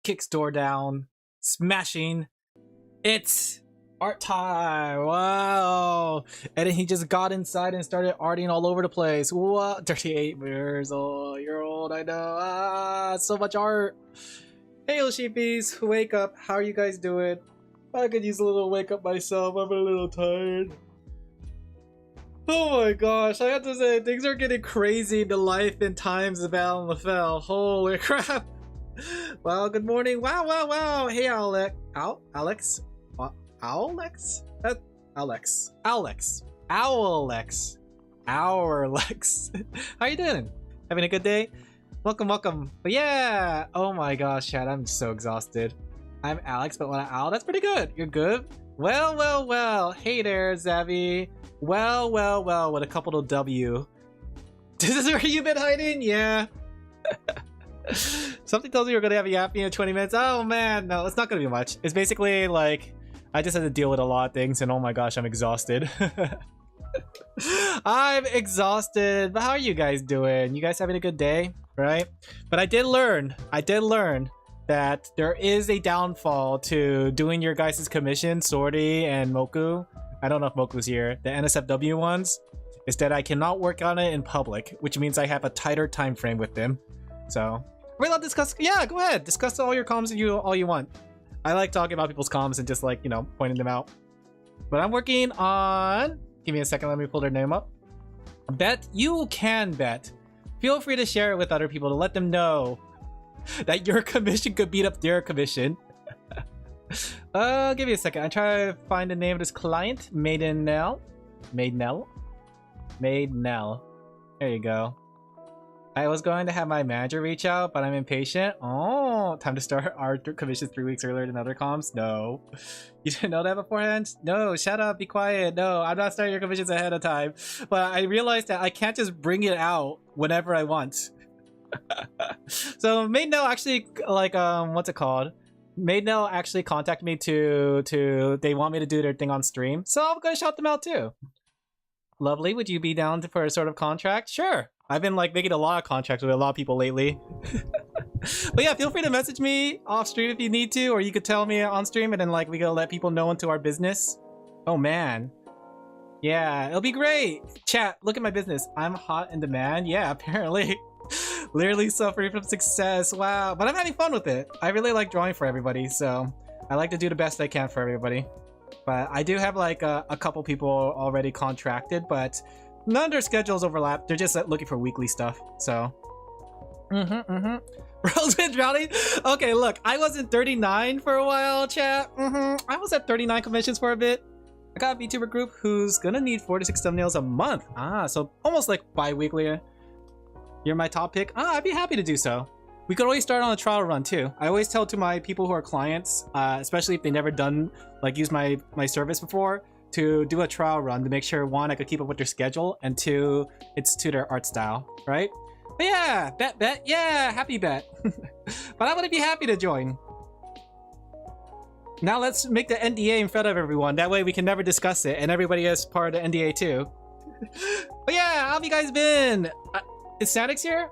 kicks door down, smashing. It's art time. Wow. And then he just got inside and started arting all over the place. What? 38 years old. You're old, I know. So much art. Hey, little sheepies, wake up. How are you guys doing? I could use a little wake up myself. I'm a little tired. Oh my gosh, I have to say, things are getting crazy in the life and times of Alin Laphel. Holy crap. Wow, good morning. Wow. Hey, Alex. Alex? Alex? Alex. How you doing? Having a good day? Welcome. But yeah, oh my gosh, Chad, I'm so exhausted. I'm Alex, but when I'm Al, that's pretty good. You're good? Well. Hey there, Zavi. Well, with a couple of W. This is where you've been hiding? Yeah. Something tells me you're gonna have a yapping in 20 minutes. Oh man, no, it's not gonna be much. It's basically like, I just had to deal with a lot of things, and oh my gosh, I'm exhausted. I'm exhausted, but how are you guys doing? You guys having a good day, right? But I did learn that there is a downfall to doing your guys' commission, Sorty and Moku. I don't know if Moku's here. The NSFW ones is that I cannot work on it in public, which means I have a tighter time frame with them. So we're allowed to discuss. Yeah, go ahead, discuss all your comms all you want. I like talking about people's comms and just like, you know, pointing them out. But I'm working on. Give me a second. Let me pull their name up. Bet you can bet. Feel free to share it with other people to let them know that your commission could beat up their commission. Give me a second. I try to find the name of this client. Maidenell. There you go. I was going to have my manager reach out, but I'm impatient. Oh, time to start our commission 3 weeks earlier than other comms? No. You didn't know that beforehand? No, shut up, be quiet. No, I'm not starting your commissions ahead of time. But I realized that I can't just bring it out whenever I want. So Maidenell actually, like, what's it called? Maidenell actually contacted me to they want me to do their thing on stream. So I'm gonna shout them out too. Lovely, would you be down for a sort of contract? Sure. I've been like making a lot of contracts with a lot of people lately. But yeah, feel free to message me off stream if you need to, or you could tell me on stream and then like we gotta let people know into our business. Oh man. Yeah, it'll be great. Chat, look at my business. I'm hot in demand. Yeah, apparently. Literally suffering from success. Wow. But I'm having fun with it. I really like drawing for everybody, so I like to do the best I can for everybody. But I do have like a couple people already contracted, but none of their schedules overlap. They're just looking for weekly stuff, so. Rosewood drowning? Okay, look, I was in 39 for a while, chat. I was at 39 commissions for a bit. I got a VTuber group who's gonna need 4 to 6 thumbnails a month. So almost like bi-weekly. You're my top pick? I'd be happy to do so. We could always start on a trial run too. I always tell to my people who are clients, especially if they've never done, like used my service before, to do a trial run to make sure, one, I could keep up with their schedule, and two, it's to their art style, right? But yeah, bet, yeah, happy bet. But I would be happy to join. Now let's make the NDA in front of everyone. That way we can never discuss it, and everybody is part of the NDA too. But yeah, how have you guys been? Is Statics here?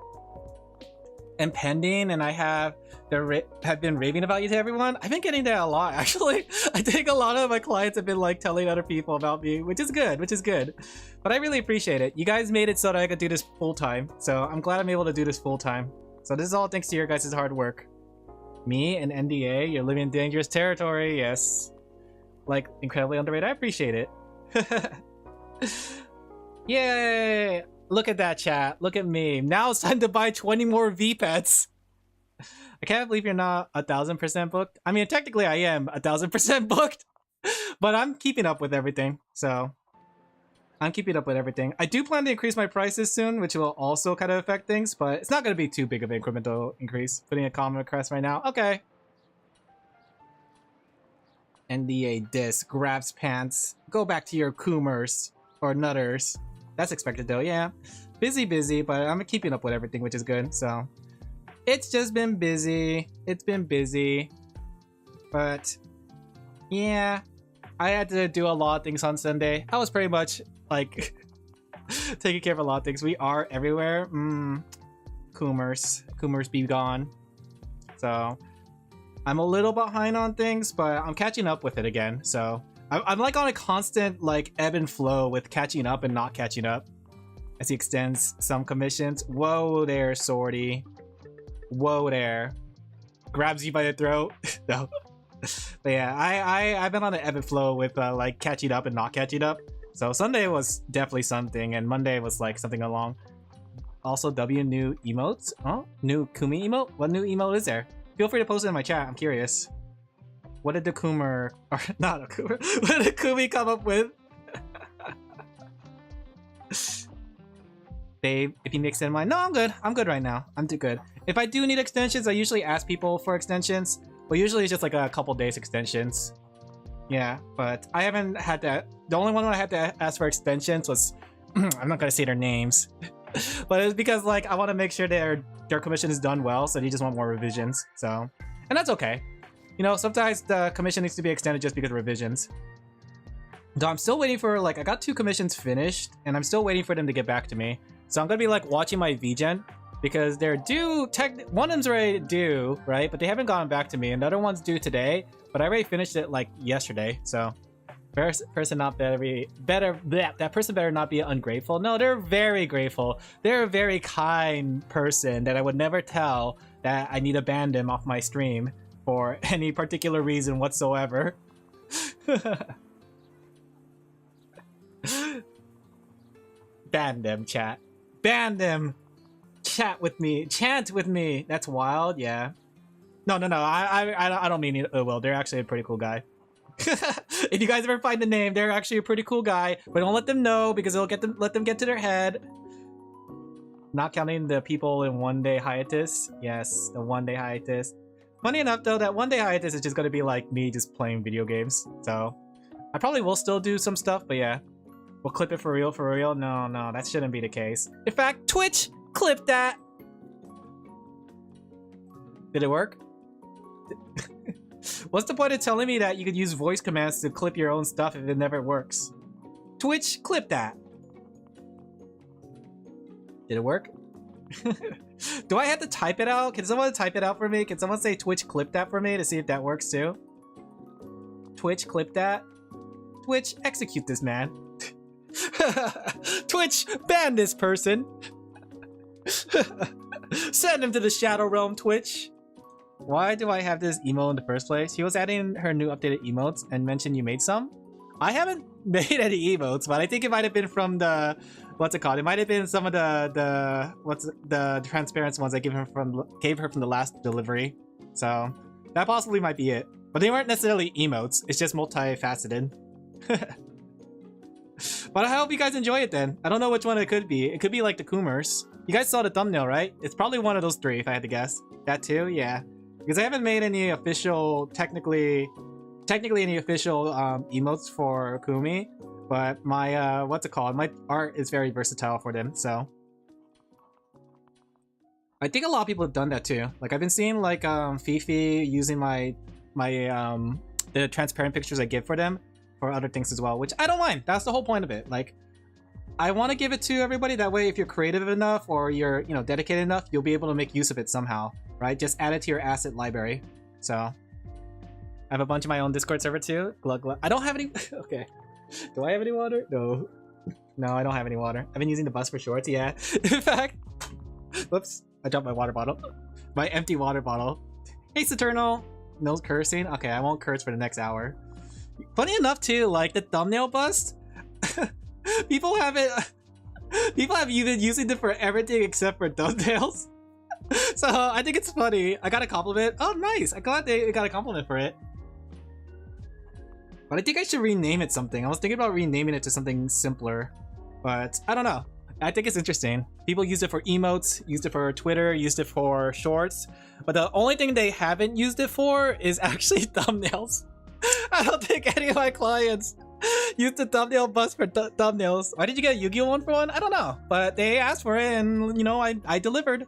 And pending, and I have been raving about you to everyone. I've been getting that a lot, actually. I think a lot of my clients have been like telling other people about me, which is good. But I really appreciate it. You guys made it so that I could do this full time, so I'm glad I'm able to do this full time. So this is all thanks to your guys' hard work. Me and NDA, you're living in dangerous territory. Yes, like incredibly underrated. I appreciate it. Yay! Look at that, chat. Look at me. Now it's time to buy 20 more V-Pets. I can't believe you're not 1,000% booked. I mean, technically I am 1,000% booked, but I'm keeping up with everything. So I'm keeping up with everything. I do plan to increase my prices soon, which will also kind of affect things, but it's not going to be too big of an incremental increase. Putting a comment request right now. Okay. NDA disc, grabs pants. Go back to your coomers or nutters. That's expected though, yeah. Busy, but I'm keeping up with everything, which is good, so. It's just been busy. It's been busy. But, yeah. I had to do a lot of things on Sunday. I was pretty much, like, taking care of a lot of things. We are everywhere. Coomers be gone. So, I'm a little behind on things, but I'm catching up with it again. So I'm like on a constant like ebb and flow with catching up and not catching up as he extends some commissions. Whoa there, Swordy. Whoa there. Grabs you by the throat. No. But yeah, I've been on an ebb and flow with like catching up and not catching up. So Sunday was definitely something, and Monday was like something along. Also, W new emotes? Huh? New Kumi emote? What new emote is there? Feel free to post it in my chat. I'm curious. What did the Kumer, or not a Kumer, what did Kumi come up with? Babe, if you need extend mine, no, I'm good. I'm good right now. I'm too good. If I do need extensions, I usually ask people for extensions, but usually it's just like a couple days extensions. Yeah, but I haven't had that. The only one I had to ask for extensions was, I'm not gonna say their names, but it's because like I want to make sure their commission is done well, so they just want more revisions. So, and that's okay. You know, sometimes the commission needs to be extended just because of revisions. Though I'm still waiting for, like, I got 2 commissions finished, and I'm still waiting for them to get back to me. So I'm gonna be, like, watching my VGen, because they're due, one of them's already due, right? But they haven't gotten back to me, and the other one's due today, but I already finished it, like, yesterday, so... Person not that person better not be ungrateful. No, they're very grateful. They're a very kind person that I would never tell that I need to ban them off my stream for any particular reason whatsoever. Ban them, chat. Ban them. Chat with me. Chant with me. That's wild. Yeah. No. I don't mean it. Oh well, they're actually a pretty cool guy. If you guys ever find the name, they're actually a pretty cool guy, but don't let them know because it'll let them get to their head. Not counting the people in 1 day hiatus. Yes, the 1 day hiatus. Funny enough though, that 1 day hiatus is just gonna be like me just playing video games. So I probably will still do some stuff, but yeah. We'll clip it for real, for real. No, that shouldn't be the case. In fact, Twitch, clip that. Did it work? What's the point of telling me that you could use voice commands to clip your own stuff if it never works? Twitch, clip that. Did it work? Do I have to type it out? Can someone type it out for me? Can someone say Twitch, clip that for me to see if that works too? Twitch, clip that. Twitch, execute this man. Twitch, ban this person. Send him to the Shadow Realm, Twitch. Why do I have this emote in the first place? He was adding her new updated emotes and mentioned you made some. I haven't made any emotes, but I think it might have been from the what's it called? It might have been some of the transparent ones I gave her from the last delivery. So that possibly might be it. But they weren't necessarily emotes. It's just multifaceted. But I hope you guys enjoy it then. I don't know which one it could be. It could be like the Coomers. You guys saw the thumbnail, right? It's probably one of those 3 if I had to guess. That too? Yeah. Because I haven't made any official, technically any official emotes for Kumi, but my what's it called? My art is very versatile for them, so I think a lot of people have done that too. Like I've been seeing like Fifi using my the transparent pictures I give for them for other things as well, which I don't mind. That's the whole point of it. Like I want to give it to everybody. That way, if you're creative enough or you're dedicated enough, you'll be able to make use of it somehow. Right? Just add it to your asset library. So, I have a bunch of my own Discord server too. Glug glug. I don't have any. Okay. Do I have any water? No. No, I don't have any water. I've been using the bus for shorts. Yeah. In fact, whoops. I dropped my water bottle. My empty water bottle. Hey, Saturnal. No cursing. Okay, I won't curse for the next hour. Funny enough too, like the thumbnail bust. People have been using it for everything except for thumbnails. So I think it's funny. I got a compliment. Oh, nice. I got a compliment for it. But I think I should rename it something. I was thinking about renaming it to something simpler, but I don't know. I think it's interesting. People use it for emotes, used it for Twitter, used it for shorts, but the only thing they haven't used it for is actually thumbnails. I don't think any of my clients used the thumbnail bust for thumbnails. Why did you get a Yu-Gi-Oh! 1-for-1? I don't know, but they asked for it and, I delivered.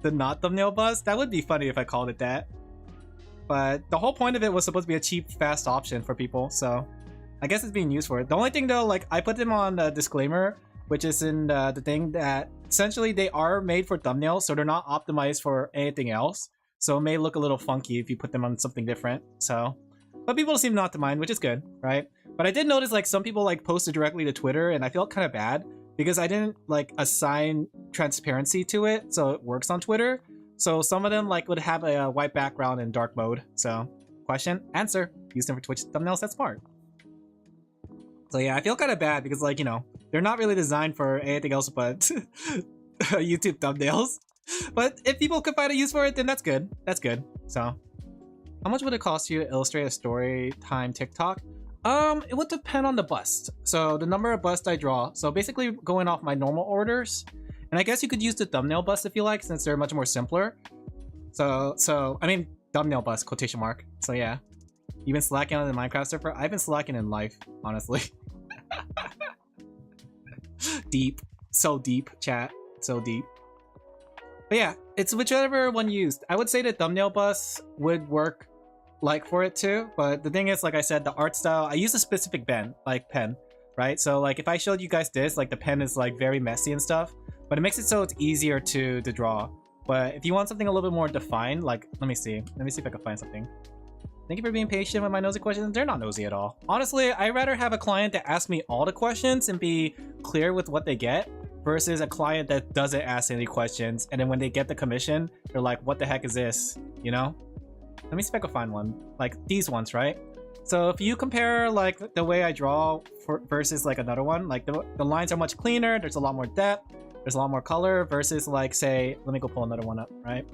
The not thumbnail bust? That would be funny if I called it that. But the whole point of it was supposed to be a cheap, fast option for people, so I guess it's being used for it. The only thing though, like, I put them on the disclaimer, which is in the thing that essentially they are made for thumbnails, so they're not optimized for anything else. so it may look a little funky if you put them on something different. So, but people seem not to mind, which is good, right? But I did notice like some people like posted directly to Twitter, and I felt kind of bad because I didn't like assign transparency to it, so it works on Twitter. So some of them like would have a white background in dark mode. So, question, answer. Use them for Twitch thumbnails. That's smart. So yeah, I feel kind of bad because like, you know, they're not really designed for anything else but YouTube thumbnails. But if people could find a use for it, then that's good. That's good. So, how much would it cost you to illustrate a story time TikTok? It would depend on the bust. So the number of busts I draw. So basically going off my normal orders. And I guess you could use the thumbnail bust if you like, since they're much more simpler. So I mean thumbnail bust, quotation mark. So yeah. You've been slacking on the Minecraft server? I've been slacking in life, honestly. Deep. So deep, chat. So deep. But yeah, it's whichever one used. I would say the thumbnail bus would work like for it too, but the thing is, like I said, the art style, I use a specific pen, right? So like if I showed you guys this, like the pen is like very messy and stuff, but it makes it so it's easier to draw. But if you want something a little bit more defined, like, let me see if I can find something. Thank you for being patient with my nosy questions. They're not nosy at all. Honestly, I'd rather have a client that asks me all the questions and be clear with what they get versus a client that doesn't ask any questions, and then when they get the commission, they're like, what the heck is this? You know? Let me see if I can find one. Like these ones, right? So if you compare like the way I draw versus like another one, like the lines are much cleaner, there's a lot more depth, there's a lot more color versus like, say, let me go pull another one up, right?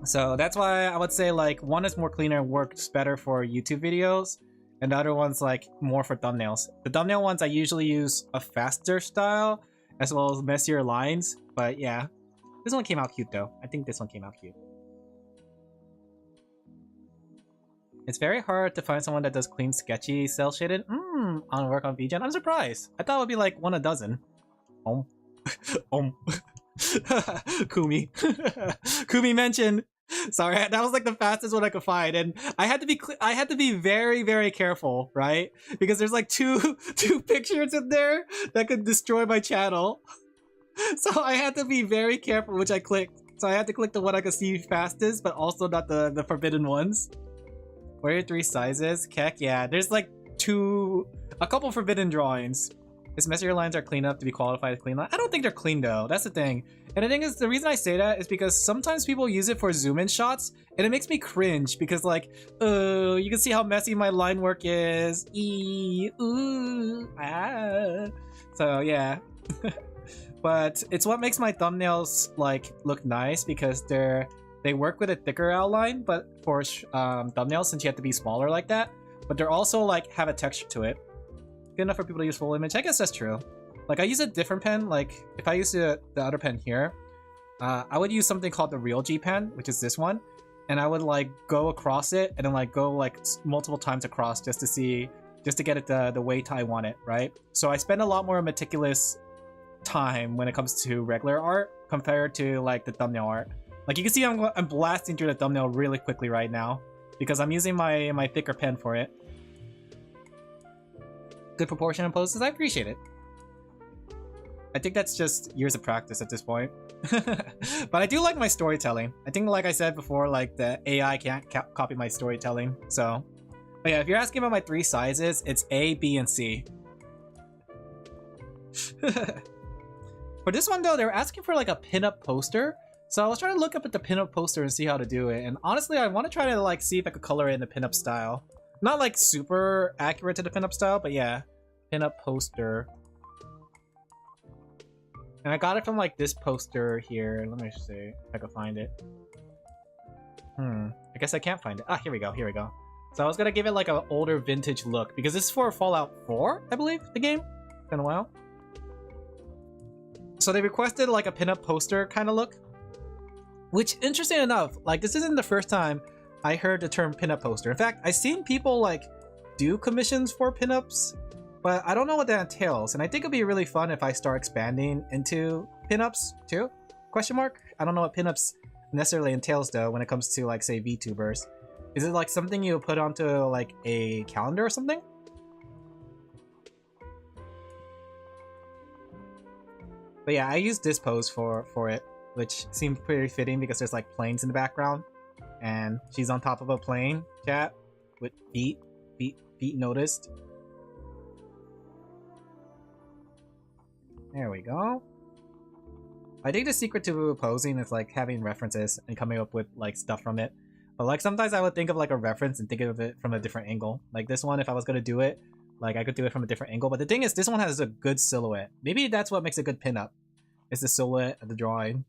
So that's why I would say like one is more cleaner and works better for YouTube videos, and the other one's like more for thumbnails. The thumbnail ones I usually use a faster style as well as messier lines, but yeah. This one came out cute though. I think this one came out cute. It's very hard to find someone that does clean, sketchy, cel shaded on work on VGen. I'm surprised. I thought it would be like one a dozen. Kumi. Kumi mentioned. Sorry, that was like the fastest one I could find, and I had to be very, very careful, right? Because there's like two pictures in there that could destroy my channel. So I had to be very careful which I clicked. So I had to click the one I could see fastest, but also not the forbidden ones. What are your 3 sizes? Keck, yeah. There's like a couple forbidden drawings. His messier lines are clean enough to be qualified as clean line. I don't think they're clean though. That's the thing. And the thing is, the reason I say that is because sometimes people use it for zoom in shots, and it makes me cringe because like, oh, you can see how messy my line work is. Ooh, ah. So yeah. But it's what makes my thumbnails like look nice because they work with a thicker outline, but for thumbnails, since you have to be smaller like that, but they're also like have a texture to it. Good enough for people to use full image. I guess that's true. Like I use a different pen. Like if I use the other pen here, I would use something called the Real G pen, which is this one, and I would like go across it and then like go like multiple times across just to get it the weight I want it, right? So I spend a lot more meticulous time when it comes to regular art compared to like the thumbnail art. Like you can see I'm blasting through the thumbnail really quickly right now because I'm using my thicker pen for it. Good proportion of poses, I appreciate it. I think that's just years of practice at this point. But I do like my storytelling. I think, like I said before, like the AI can't copy my storytelling. So, but yeah, if you're asking about my 3 sizes, it's A, B, and C. For this one though, they were asking for like a pinup poster. So I was trying to look up at the pinup poster and see how to do it. And honestly, I want to try to like see if I could color it in the pinup style. Not like super accurate to the pinup style, but yeah, pinup poster. And I got it from like this poster here. Let me see if I can find it. I guess I can't find it. Ah, here we go. Here we go. So I was gonna give it like an older vintage look because this is for Fallout 4, I believe, the game. It's been a while. So they requested like a pinup poster kind of look. Which, interesting enough, like this isn't the first time I heard the term pinup poster. In fact, I've seen people like do commissions for pinups, but I don't know what that entails. And I think it'd be really fun if I start expanding into pinups too? Question mark? I don't know what pinups necessarily entails though when it comes to like say VTubers. Is it like something you put onto like a calendar or something? But yeah, I use this pose for it. which seemed pretty fitting because there's like planes in the background, and she's on top of a plane, chat, with feet noticed. There we go. I think the secret to posing is like having references and coming up with like stuff from it. But like sometimes I would think of like a reference and think of it from a different angle. Like this one, if I was gonna do it, like I could do it from a different angle. But the thing is, this one has a good silhouette. Maybe that's what makes a good pinup. It's the silhouette of the drawing.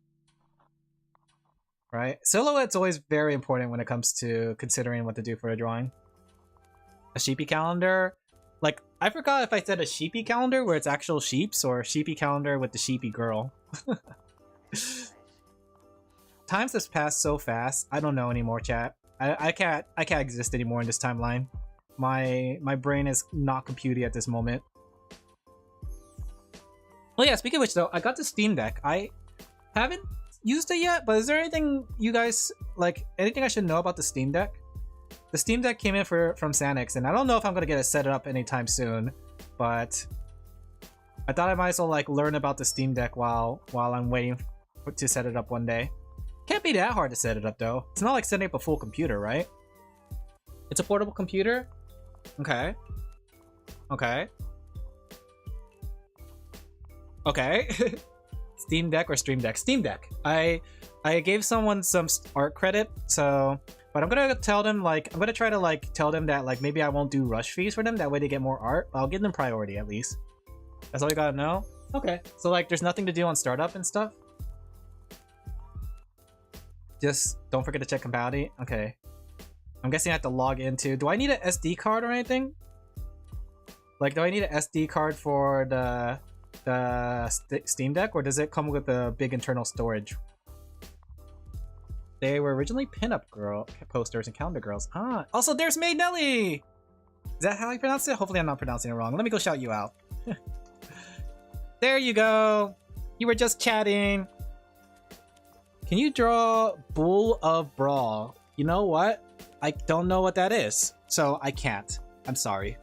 Right? Silhouette's always very important when it comes to considering what to do for a drawing. A sheepy calendar. Like, I forgot if I said a sheepy calendar where it's actual sheeps or a sheepy calendar with the sheepy girl. Times has passed so fast. I don't know anymore, chat. I can't exist anymore in this timeline. My brain is not computing at this moment. Well, yeah, speaking of which though, I got the Steam Deck. I haven't used it yet, but is there anything you guys like, anything I should know about the Steam Deck? The Steam Deck came in from Sanix, and I don't know if I'm gonna get it set up anytime soon, but I thought I might as well like learn about the Steam Deck while I'm waiting to set it up one day. Can't be that hard to set it up though. It's not like setting up a full computer, right? It's a portable computer? Okay. Okay. Okay. Steam Deck or Stream Deck? Steam Deck. I gave someone some art credit, so... But I'm gonna tell them, like, I'm gonna try to, like, tell them that, like, maybe I won't do rush fees for them, that way they get more art. I'll give them priority, at least. That's all you gotta know? Okay. So, like, there's nothing to do on startup and stuff? Just don't forget to check compatibility? Okay. I'm guessing I have to log into... Do I need an SD card or anything? Like, do I need an SD card for the Steam Deck, or does it come with a big internal storage? They were originally pinup girl posters and calendar girls. Ah, also there's Maid Nelly! Is that how you pronounce it? Hopefully I'm not pronouncing it wrong. Let me go shout you out. There you go! You were just chatting. Can you draw Bull of Brawl? You know what? I don't know what that is, so I can't. I'm sorry.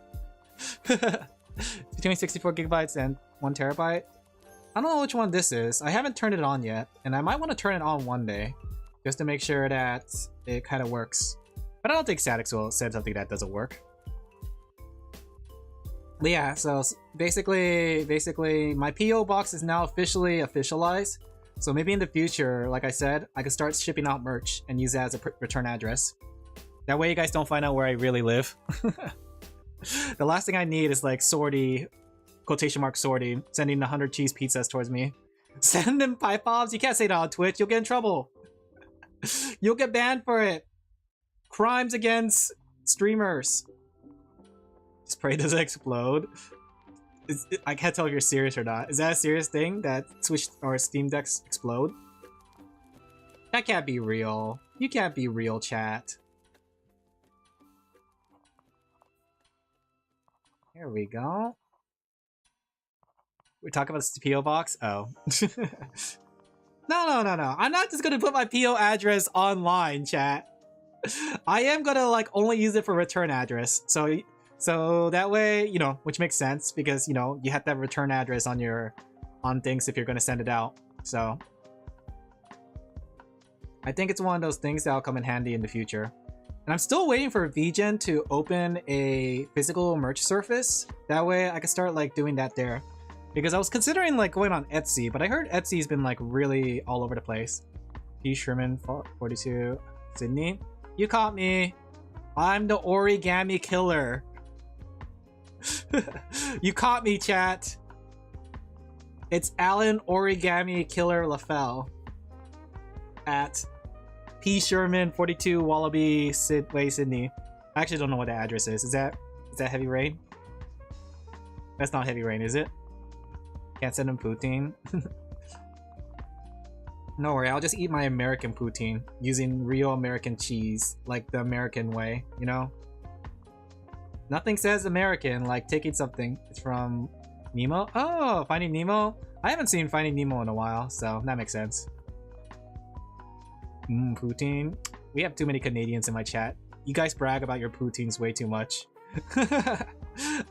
Between 64 gigabytes and 1 terabyte? I don't know which one this is. I haven't turned it on yet, and I might want to turn it on one day, just to make sure that it kind of works. But I don't think Statics will send something that doesn't work. But yeah, so basically my PO box is now officially officialized. So maybe in the future, like I said, I could start shipping out merch and use that as a return address. That way you guys don't find out where I really live. The last thing I need is like Sorty, quotation mark Sorty, sending 100 cheese pizzas towards me. Send them pipe bombs? You can't say that on Twitch, you'll get in trouble. You'll get banned for it. Crimes against streamers. Spray doesn't explode. I can't tell if you're serious or not. Is that a serious thing that Switch or Steam Decks explode? That can't be real. You can't be real, chat. Here we go. We're talking about the PO box? Oh. No. I'm not just gonna put my PO address online, chat. I am gonna like only use it for return address. So that way, you know, which makes sense because, you know, you have to have a return address on things if you're gonna send it out. So I think it's one of those things that'll come in handy in the future. And I'm still waiting for VGen to open a physical merch surface. That way I can start like doing that there. Because I was considering like going on Etsy, but I heard Etsy's been like really all over the place. P. Sherman 42 Sydney. You caught me. I'm the origami killer. You caught me, chat. It's Alin Origami Killer Laphel at P. Sherman 42 Wallaby Way, Sydney. I actually don't know what the address is. Is that Heavy Rain? That's not Heavy Rain, is it? Can't send him poutine. No worry, I'll just eat my American poutine using real American cheese, like the American way, you know? Nothing says American like taking something. It's from Nemo. Oh, Finding Nemo. I haven't seen Finding Nemo in a while, so that makes sense. Poutine. We have too many Canadians in my chat. You guys brag about your poutines way too much.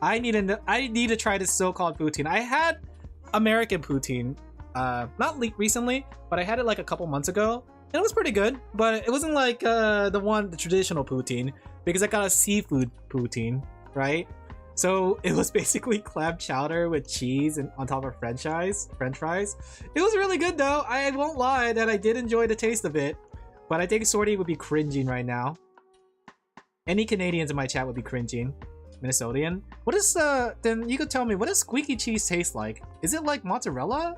I need to try this so-called poutine. I had American poutine not recently, but I had it like a couple months ago, and it was pretty good. But it wasn't like the traditional poutine, because I got a seafood poutine, right? So it was basically clam chowder with cheese and on top of French fries. It was really good though. I won't lie that I did enjoy the taste of it, but I think Sorty would be cringing right now. Any Canadians in my chat would be cringing. Minnesotan. What is then you could tell me, what does squeaky cheese taste like? Is it like mozzarella?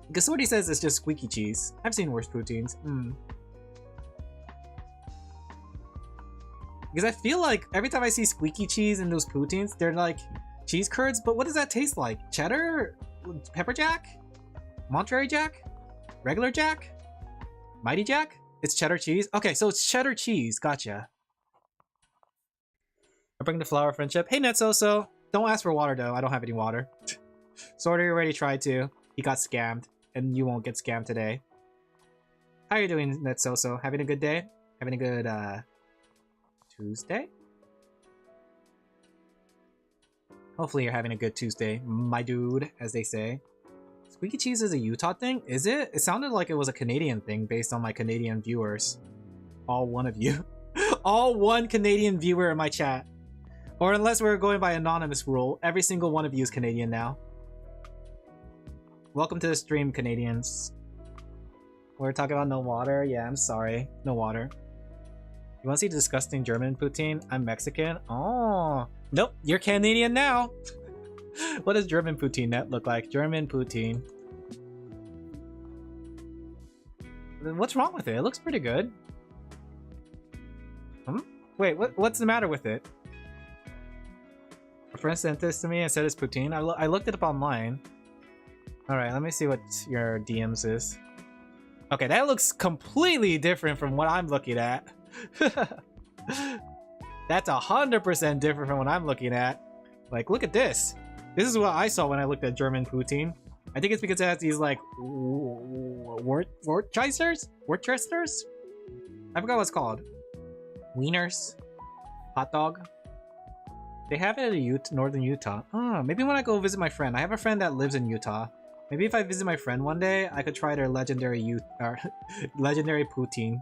Because Sorty says it's just squeaky cheese. I've seen worse poutines. Because I feel like every time I see squeaky cheese in those poutines, they're like cheese curds, but what does that taste like? Cheddar? Pepper jack? Monterey jack? Regular jack? Mighty jack? It's cheddar cheese? Okay, so it's cheddar cheese. Gotcha. I bring the flower friendship. Hey, Netsoso. Don't ask for water, though. I don't have any water. Sorter already tried to. He got scammed, and you won't get scammed today. How are you doing, Netsoso? Having a good day? Having a good, Tuesday? Hopefully you're having a good Tuesday, my dude, as they say. Squeaky cheese is a Utah thing? Is it? It sounded like it was a Canadian thing based on my Canadian viewers. All one of you. All one Canadian viewer in my chat. Or unless we're going by anonymous rule, every single one of you is Canadian now. Welcome to the stream, Canadians. We're talking about no water? Yeah, I'm sorry. No water. You want to see disgusting German poutine? I'm Mexican. Oh, nope. You're Canadian now. What does German poutine net look like? German poutine. What's wrong with it? It looks pretty good. Wait, what's the matter with it? A friend sent this to me and said it's poutine. I looked it up online. Alright, let me see what your DMs is. Okay, that looks completely different from what I'm looking at. That's 100% different from what I'm looking at. Like, look at this. This is what I saw when I looked at German poutine. I think it's because it has these like Worcestershires? I forgot what it's called. Wieners, hot dog. They have it in northern Utah. Oh, maybe when I go visit my friend. I have a friend that lives in Utah. Maybe if I visit my friend one day, I could try their legendary legendary poutine.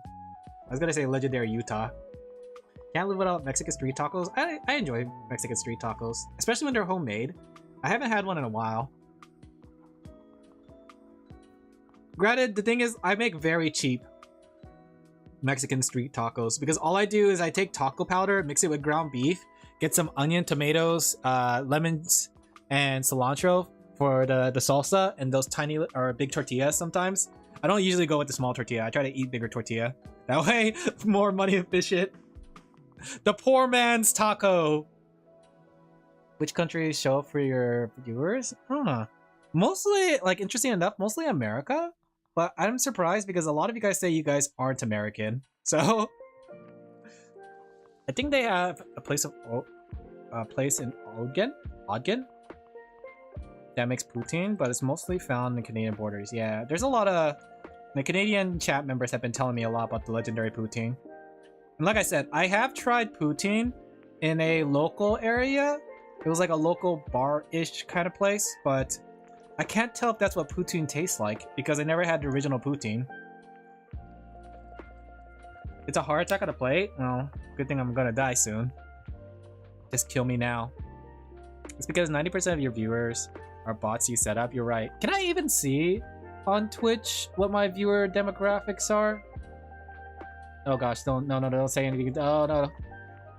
I was gonna say legendary Utah. Can't live without Mexican street tacos. I enjoy Mexican street tacos, especially when they're homemade. I haven't had one in a while. Granted, the thing is, I make very cheap Mexican street tacos because all I do is I take taco powder, mix it with ground beef, get some onion, tomatoes, lemons, and cilantro for the salsa, and those tiny or big tortillas sometimes. I don't usually go with the small tortilla. I try to eat bigger tortilla. That way, more money efficient. The poor man's taco. Which countries show up for your viewers? Huh. Mostly, like, interesting enough, mostly America. But I'm surprised because a lot of you guys say you guys aren't American. So I think they have a place in Ogden that makes poutine, but it's mostly found in Canadian borders. Yeah, there's a lot of the Canadian chat members have been telling me a lot about the legendary poutine. And like I said, I have tried poutine in a local area. It was like a local bar-ish kind of place, but I can't tell if that's what poutine tastes like because I never had the original poutine. It's a heart attack on a plate? Oh, good thing I'm gonna die soon. Just kill me now. It's because 90% of your viewers are bots you set up. You're right. Can I even see on Twitch what my viewer demographics are? Oh gosh, don't say anything. Oh no.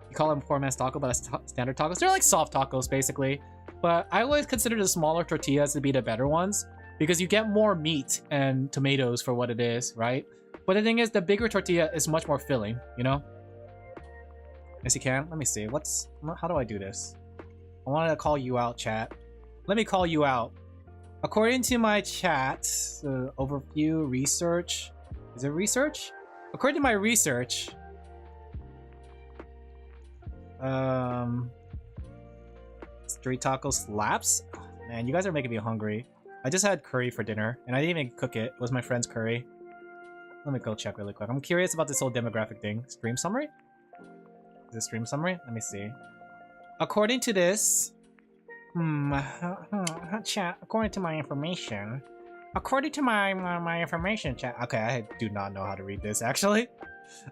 You call them poor man's taco, but that's standard tacos. They're like soft tacos basically. But I always consider the smaller tortillas to be the better ones because you get more meat and tomatoes for what it is, right? But the thing is, the bigger tortilla is much more filling, you know? Yes, you can. Let me see. How do I do this? I wanted to call you out, chat. Let me call you out. According to my chat, overview, research. Is it research? According to my research, street taco slaps? Oh, man, you guys are making me hungry. I just had curry for dinner, and I didn't even cook it. It was my friend's curry. Let me go check really quick. I'm curious about this whole demographic thing. Stream summary? Is it stream summary? Let me see. According to this, Chat, according to my information. According to my information, chat. Okay, I do not know how to read this, actually.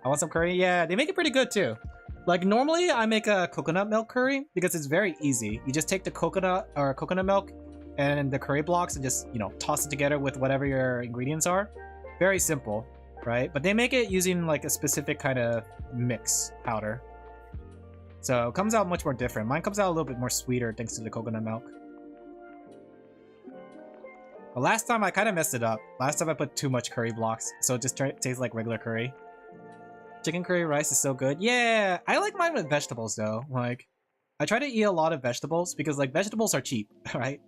I want some curry. Yeah, they make it pretty good, too. Like, normally I make a coconut milk curry because it's very easy. You just take the coconut milk and the curry blocks and just, you know, toss it together with whatever your ingredients are. Very simple, right? But they make it using like a specific kind of mix powder. So it comes out much more different. Mine comes out a little bit more sweeter thanks to the coconut milk. But last time I kind of messed it up. Last time I put too much curry blocks, so it just tastes like regular curry. Chicken curry rice is so good. Yeah, I like mine with vegetables though. Like, I try to eat a lot of vegetables because like vegetables are cheap, right?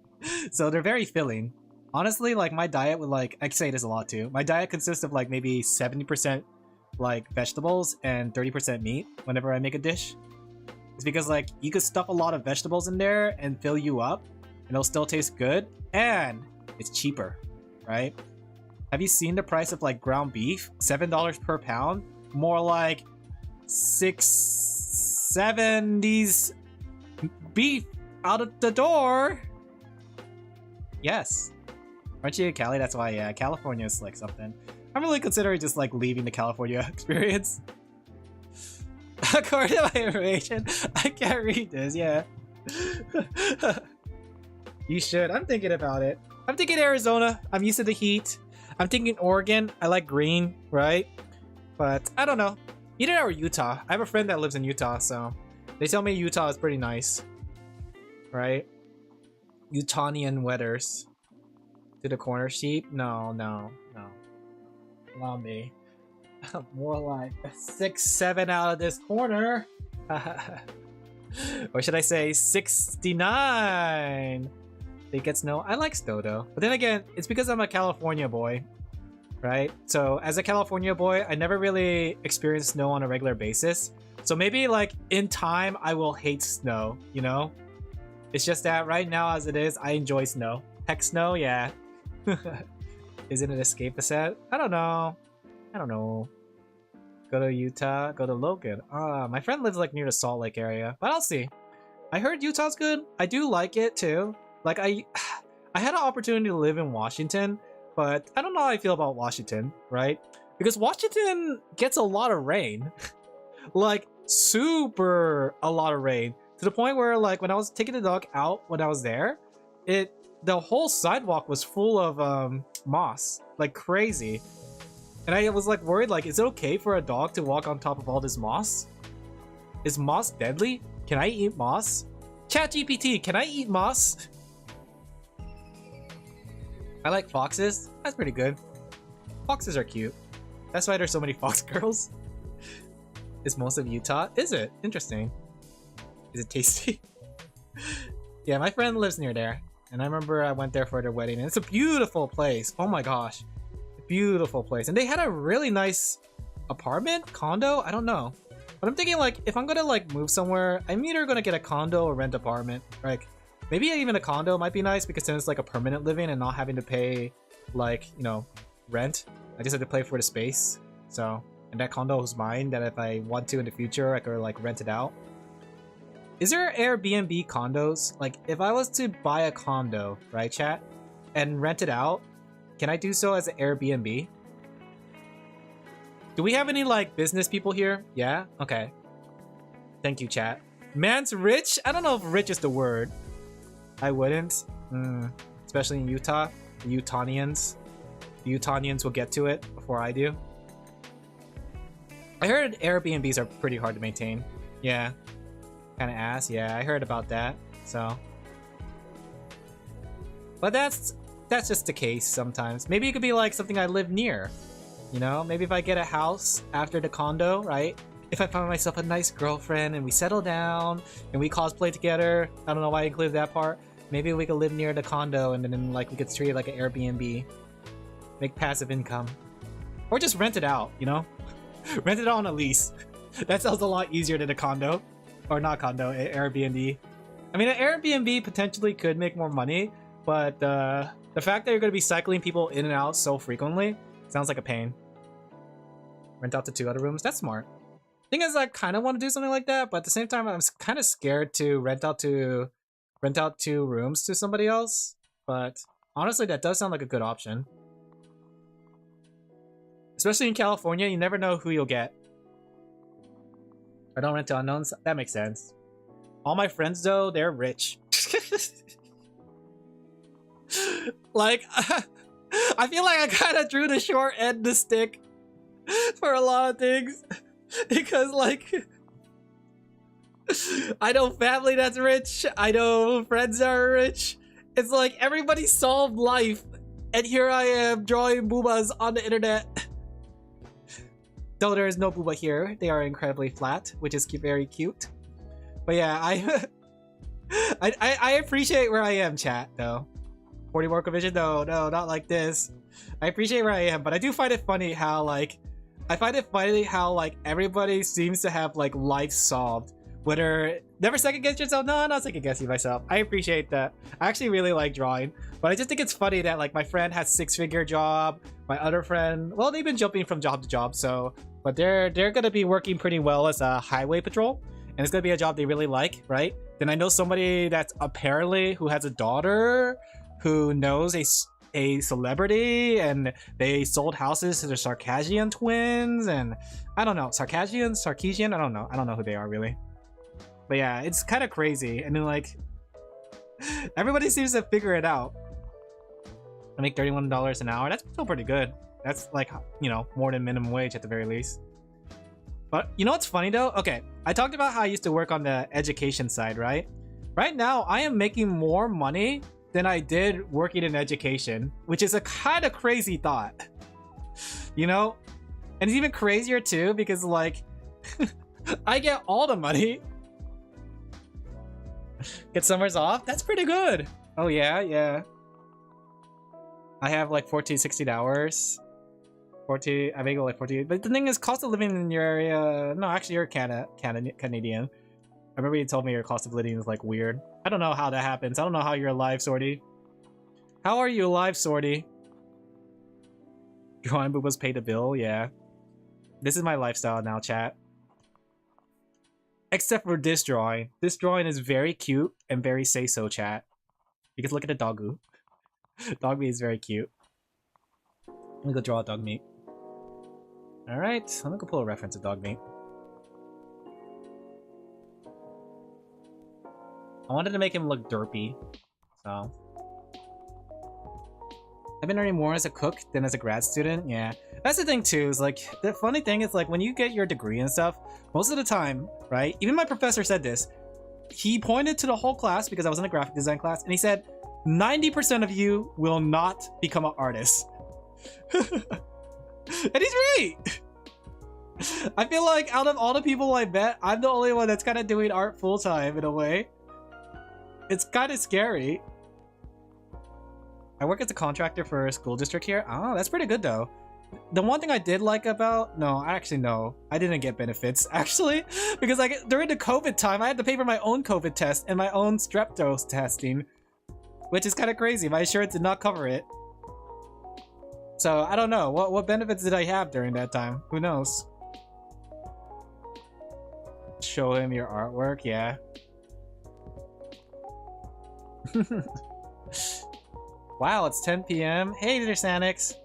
So they're very filling. Honestly, like my diet would like, I say this a lot too. My diet consists of like maybe 70% like vegetables and 30% meat whenever I make a dish. It's because like you could stuff a lot of vegetables in there and fill you up and it'll still taste good and it's cheaper, right? Have you seen the price of like ground beef? $7 per pound? More like $6.70s beef out of the door. Yes. Aren't you in Cali? That's why, yeah, California is like something. I'm really considering just like leaving the California experience. According to my information, I can't read this, yeah. You should. I'm thinking about it. I'm thinking Arizona. I'm used to the heat. I'm thinking Oregon. I like green, right? But I don't know. Either or Utah. I have a friend that lives in Utah, so they tell me Utah is pretty nice. Right? Utahnian weathers. To the corner sheep? No. Allow me. More like 6-7 out of this corner. Or should I say 69? They get snow. I like snow though. But then again, it's because I'm a California boy. Right? So as a California boy, I never really experienced snow on a regular basis. So maybe like in time, I will hate snow, you know? It's just that right now as it is, I enjoy snow. Heck snow, yeah. Isn't it escape the set? I don't know. Go to Utah, go to Logan. My friend lives like near the Salt Lake area, but I'll see. I heard Utah's good. I do like it too. Like I had an opportunity to live in Washington, but I don't know how I feel about Washington, right? Because Washington gets a lot of rain. Like super a lot of rain. To the point where like when I was taking the dog out when I was there, the whole sidewalk was full of moss, like crazy. And I was like worried, like, is it okay for a dog to walk on top of all this moss? Is moss deadly? Can I eat moss? ChatGPT, can I eat moss? I like foxes. That's pretty good. Foxes are cute. That's why there's so many fox girls. Is most of Utah? Is it? Interesting. Is it tasty? Yeah, my friend lives near there. And I remember I went there for their wedding. And it's a beautiful place. Oh my gosh. Beautiful place. And they had a really nice apartment? Condo? I don't know. But I'm thinking like, if I'm gonna like move somewhere, I'm either gonna get a condo or rent apartment. Like, maybe even a condo might be nice because then it's like a permanent living and not having to pay like, you know, rent. I just have to pay for the space. So, and that condo is mine that if I want to in the future, I could like rent it out. Is there Airbnb condos? Like, if I was to buy a condo, right, chat, and rent it out, can I do so as an Airbnb? Do we have any, like, business people here? Yeah? Okay. Thank you, chat. Man's rich? I don't know if rich is the word. I wouldn't. Especially in Utah. The Utahnians. The Utahnians will get to it before I do. I heard Airbnbs are pretty hard to maintain. Yeah. Kind of ass. Yeah, I heard about that. So. But that's just the case sometimes. Maybe it could be like something I live near. You know, maybe if I get a house after the condo, right? If I find myself a nice girlfriend and we settle down and we cosplay together, I don't know why I included that part. Maybe we could live near the condo and then like we could treat it like an Airbnb. Make passive income. Or just rent it out, you know? Rent it out on a lease. That sounds a lot easier than a condo. Or not condo, an Airbnb. I mean, an Airbnb potentially could make more money, but the fact that you're going to be cycling people in and out so frequently sounds like a pain. Rent out to 2 other rooms? That's smart. Thing is, I kind of want to do something like that, but at the same time, I'm kind of scared to rent out to rent out 2 rooms to somebody else, but honestly, that does sound like a good option. Especially in California, you never know who you'll get. I don't rent to unknowns. That makes sense. All my friends, though, they're rich. Like, I feel like I kind of drew the short end of the stick for a lot of things. Because, like, I know family that's rich. I know friends that are rich. It's like everybody solved life. And here I am drawing boobas on the internet. Though there is no booba here. They are incredibly flat, which is very cute. But yeah, I appreciate where I am, chat, though. 40 more vision? No, not like this. I appreciate where I am, but I do find it funny how, like, everybody seems to have, like, life solved. Whether never second guess yourself. No, I'm not second guessing myself. I appreciate that. I actually really like drawing, but I just think it's funny that, like, my friend has 6-figure job. My other friend, well, they've been jumping from job to job, so, but they're gonna be working pretty well as a highway patrol, and it's gonna be a job they really like, right? Then I know somebody that's apparently who has a daughter who knows a celebrity, and they sold houses to the Sarkisian twins, and I don't know, Sarkisian, I don't know who they are really. But yeah, it's kind of crazy, and then, like, everybody seems to figure it out. I make $31 an hour. That's still pretty good. That's, like, you know, more than minimum wage at the very least. But you know what's funny though? Okay, I talked about how I used to work on the education side, right? Right now, I am making more money than I did working in education, which is a kind of crazy thought. You know? And it's even crazier too, because, like, I get all the money. Get summers off? That's pretty good. Oh yeah. I have like 14, 16 hours. 40, I make like 40. But the thing is, cost of living in your area... No, actually, you're Canadian. I remember you told me your cost of living is, like, weird. I don't know how that happens. I don't know how you're alive, Sorty. How are you alive, Sorty? Drawing boobas pay the bill? Yeah. This is my lifestyle now, chat. Except for this drawing. This drawing is very cute and very say-so, chat. You can look at the doggo. Dog meat is very cute. Let me go draw a dog meat. Alright, I'm gonna go pull a reference of dog meat. I wanted to make him look derpy, so... I've been earning more as a cook than as a grad student, yeah. That's the thing too, is like, the funny thing is, like, when you get your degree and stuff, most of the time, right? Even my professor said this. He pointed to the whole class, because I was in a graphic design class, and he said, 90% of you will not become an artist. And he's right! I feel like out of all the people I met, I'm the only one that's kind of doing art full-time in a way. It's kind of scary. I work as a contractor for a school district here. Oh, that's pretty good though. The one thing I did like about... No, actually no. I didn't get benefits, actually. Because, like, during the COVID time, I had to pay for my own COVID test and my own strep dose testing. Which is kind of crazy. My insurance did not cover it. So, I don't know. What benefits did I have during that time? Who knows? Show him your artwork, yeah. Wow, it's 10 p.m. Hey there, Sanix.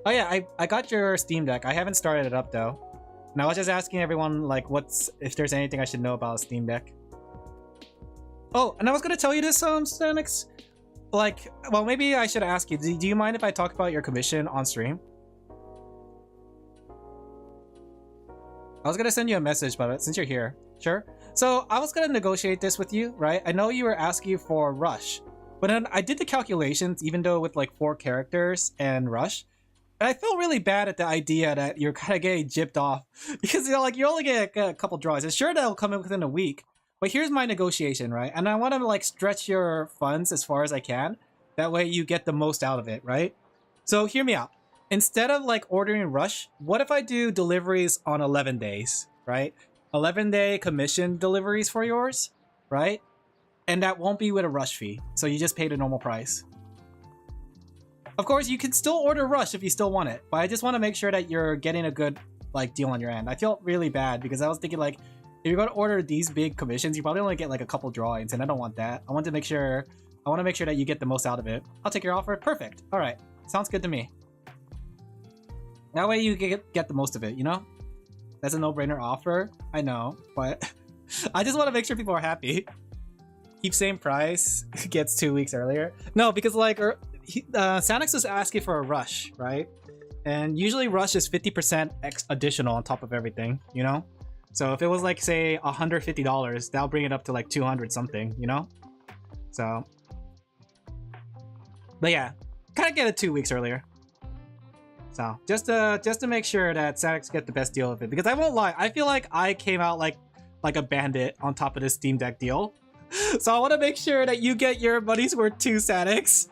Oh yeah, I got your Steam Deck. I haven't started it up though. And I was just asking everyone, like, if there's anything I should know about a Steam Deck. Oh, and I was gonna tell you this, Sanix. Like, well, maybe I should ask you. Do you mind if I talk about your commission on stream? I was gonna send you a message, but since you're here, sure. So I was gonna negotiate this with you, right? I know you were asking for Rush, but then I did the calculations, even though with like 4 characters and Rush, and I felt really bad at the idea that you're kind of getting gypped off because you're like, you only get a couple draws. And sure, that'll come in within a week, but here's my negotiation, right? And I want to like stretch your funds as far as I can. That way you get the most out of it, right? So hear me out. Instead of like ordering Rush, what if I do deliveries on 11 days, right? 11-day commission deliveries for yours, right? And that won't be with a Rush fee. So you just pay the normal price. Of course, you can still order Rush if you still want it, but I just want to make sure that you're getting a good like deal on your end. I felt really bad because I was thinking like, if you're gonna order these big commissions, you probably only get like a couple drawings, and I don't want that. I want to make sure that you get the most out of it. I'll take your offer. Perfect. All right, sounds good to me. That way you get the most of it, you know? That's a no-brainer offer. I know, but I just want to make sure people are happy. Keep same price, gets 2 weeks earlier. No, because like Sanix is asking for a rush, right? And usually rush is 50% additional on top of everything, you know? So if it was like, say, $150, that'll bring it up to like 200 something, you know? So, but yeah, kind of get it 2 weeks earlier. So just to make sure that Sanix get the best deal of it, because I won't lie, I feel like I came out like a bandit on top of this Steam Deck deal. So I want to make sure that you get your money's worth too, Sanix.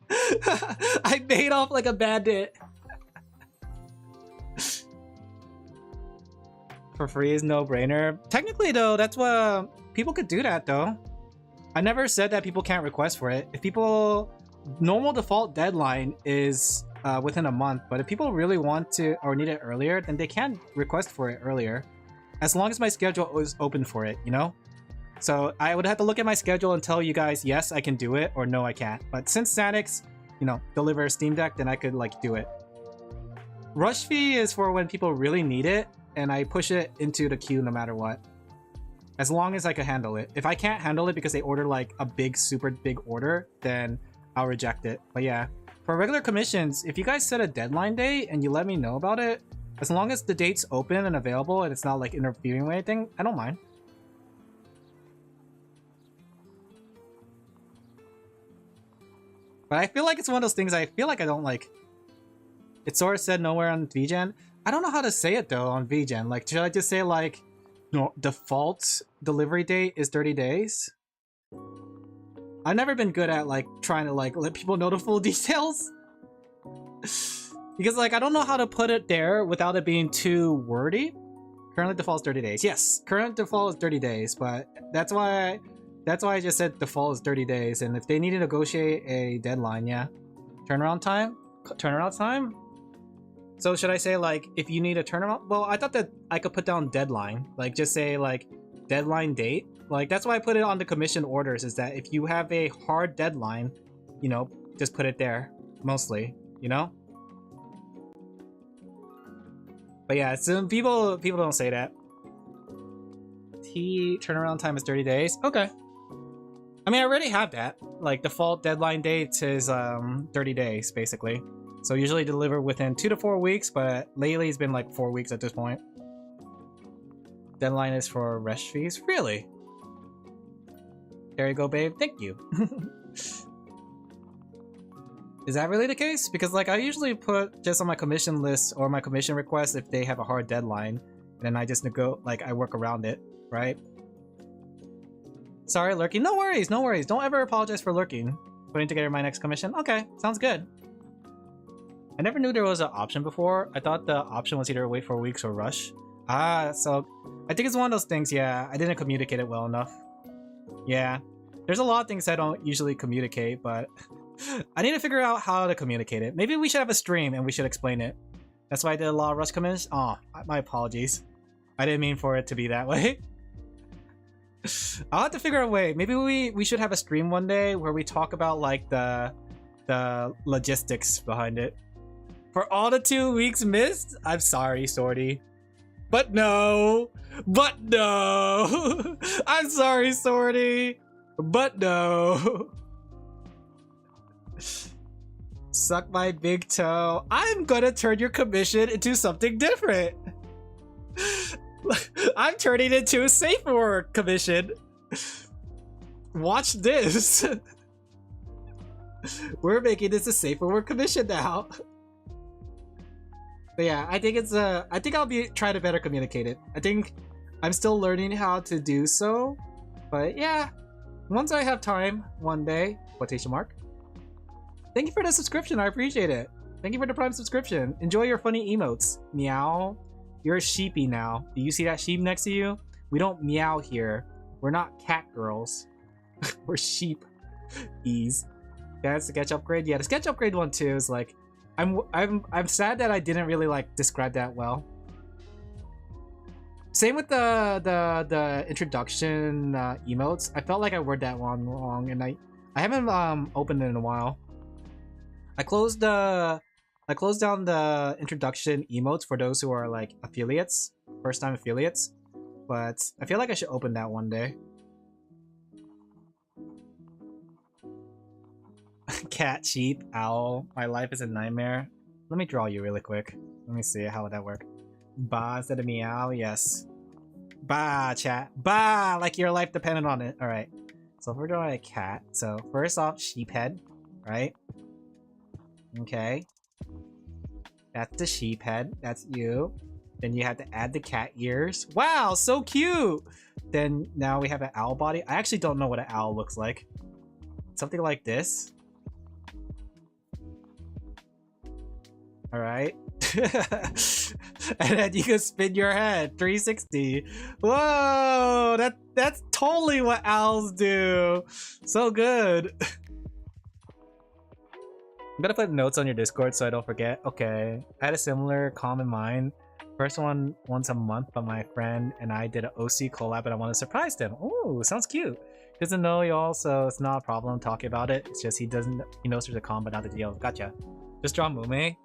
I made off like a bandit. For free is no-brainer. Technically though, that's what people could do that though. I never said that people can't request for it. If people, normal default deadline is within a month, but if people really want to or need it earlier, then they can request for it earlier, as long as my schedule is open for it, you know? So I would have to look at my schedule and tell you guys, yes, I can do it, or no, I can't. But since Sanix, you know, delivers Steam Deck, then I could like do it. Rush fee is for when people really need it, and I push it into the queue no matter what. As long as I can handle it. If I can't handle it because they order like a big, super big order, then I'll reject it. But yeah, for regular commissions, if you guys set a deadline date and you let me know about it, as long as the date's open and available and it's not like interfering with anything, I don't mind. But I feel like it's one of those things I feel like I don't like. It's sort of said nowhere on VGen. I don't know how to say it though on VGen. Like, should I just say like, no, default delivery date is 30 days? I've never been good at like trying to like let people know the full details. Because like, I don't know how to put it there without it being too wordy. Currently default is 30 days. Yes, current default is 30 days, but that's why I just said default is 30 days. And if they need to negotiate a deadline, yeah. Turnaround time? Turnaround time? So should I say like, if you need a turnaround? Well, I thought that I could put down deadline. Like just say like deadline date. Like that's why I put it on the commission orders, is that if you have a hard deadline, you know, just put it there mostly, you know? But yeah, some people don't say that. Turnaround time is 30 days. Okay. I mean, I already have that. Like default deadline date is 30 days basically. So usually deliver within 2 to 4 weeks, but lately it's been like 4 weeks at this point. Deadline is for rush fees. Really? There you go, babe. Thank you. Is that really the case? Because like I usually put just on my commission list or my commission request if they have a hard deadline, and then I just I work around it, right? Sorry, lurking. No worries, no worries. Don't ever apologize for lurking. Putting together my next commission. Okay, sounds good. I never knew there was an option before. I thought the option was either wait 4 weeks or rush. Ah, so I think it's one of those things, yeah. I didn't communicate it well enough. Yeah. There's a lot of things I don't usually communicate, but I need to figure out how to communicate it. Maybe we should have a stream and we should explain it. That's why I did a lot of rush commissions. Oh, my apologies. I didn't mean for it to be that way. I'll have to figure out a way. Maybe we should have a stream one day where we talk about like the logistics behind it. For all the 2 weeks missed? I'm sorry, Sorty. But no! But no! I'm sorry, Sorty! But no! Suck my big toe. I'm gonna turn your commission into something different! I'm turning it into a safe work commission! Watch this! We're making this a safer work commission now! But yeah, I think I think I'll be trying to better communicate it. I think I'm still learning how to do so. But yeah, once I have time, one day, quotation mark. Thank you for the subscription, I appreciate it. Thank you for the Prime subscription. Enjoy your funny emotes. Meow. You're a sheepy now. Do you see that sheep next to you? We don't meow here. We're not cat girls. We're sheep-ees. That's the sketch upgrade. Yeah, the sketch upgrade one too is like, I'm sad that I didn't really like describe that well. Same with the introduction emotes. I felt like I worded that one wrong, and I haven't opened it in a while. I closed down the introduction emotes for those who are like affiliates, first time affiliates, but I feel like I should open that one day. Cat, sheep, owl. My life is a nightmare. Let me draw you really quick. Let me see how would that work. Ba instead of meow, yes. Ba, chat. Ba, like your life depended on it. All right. So if we're drawing a cat, so first off, sheep head, right? Okay. That's the sheep head. That's you. Then you have to add the cat ears. Wow, so cute! Then now we have an owl body. I actually don't know what an owl looks like. Something like this. Alright. And then you can spin your head 360. Whoa! That's totally what owls do. So good. I'm gonna put notes on your Discord so I don't forget. Okay. I had a similar calm in mind. First one once a month, but my friend and I did an OC collab and I want to surprise them. Oh, sounds cute. Doesn't know y'all, so it's not a problem talking about it. It's just he knows there's a con, but not the deal. Gotcha. Just draw Mume.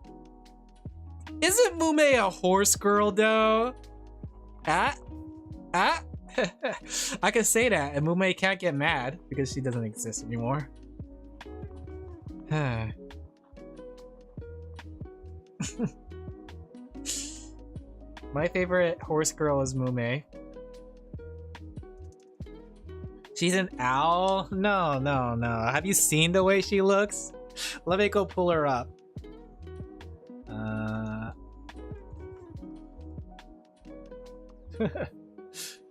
Isn't Mume a horse girl though? I can say that, and Mume can't get mad because she doesn't exist anymore. My favorite horse girl is Mume. She's an owl? No. Have you seen the way she looks? Let me go pull her up.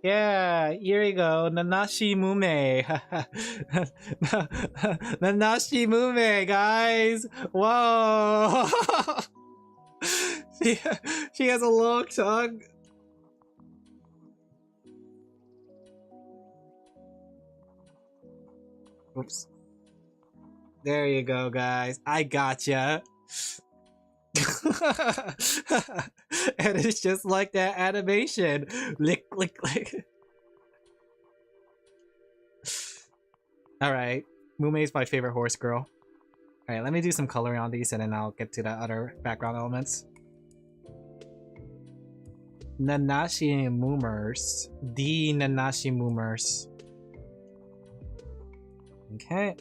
Yeah, here we go. Nanashi Mume. Nanashi Mume, guys. Whoa. She has a long tongue. Oops. There you go, guys. I gotcha. And it's just like that animation. Lick, lick, lick. Alright. Mume's my favorite horse girl. Alright, let me do some coloring on these and then I'll get to the other background elements. Nanashi Moomers. The Nanashi Moomers. Okay.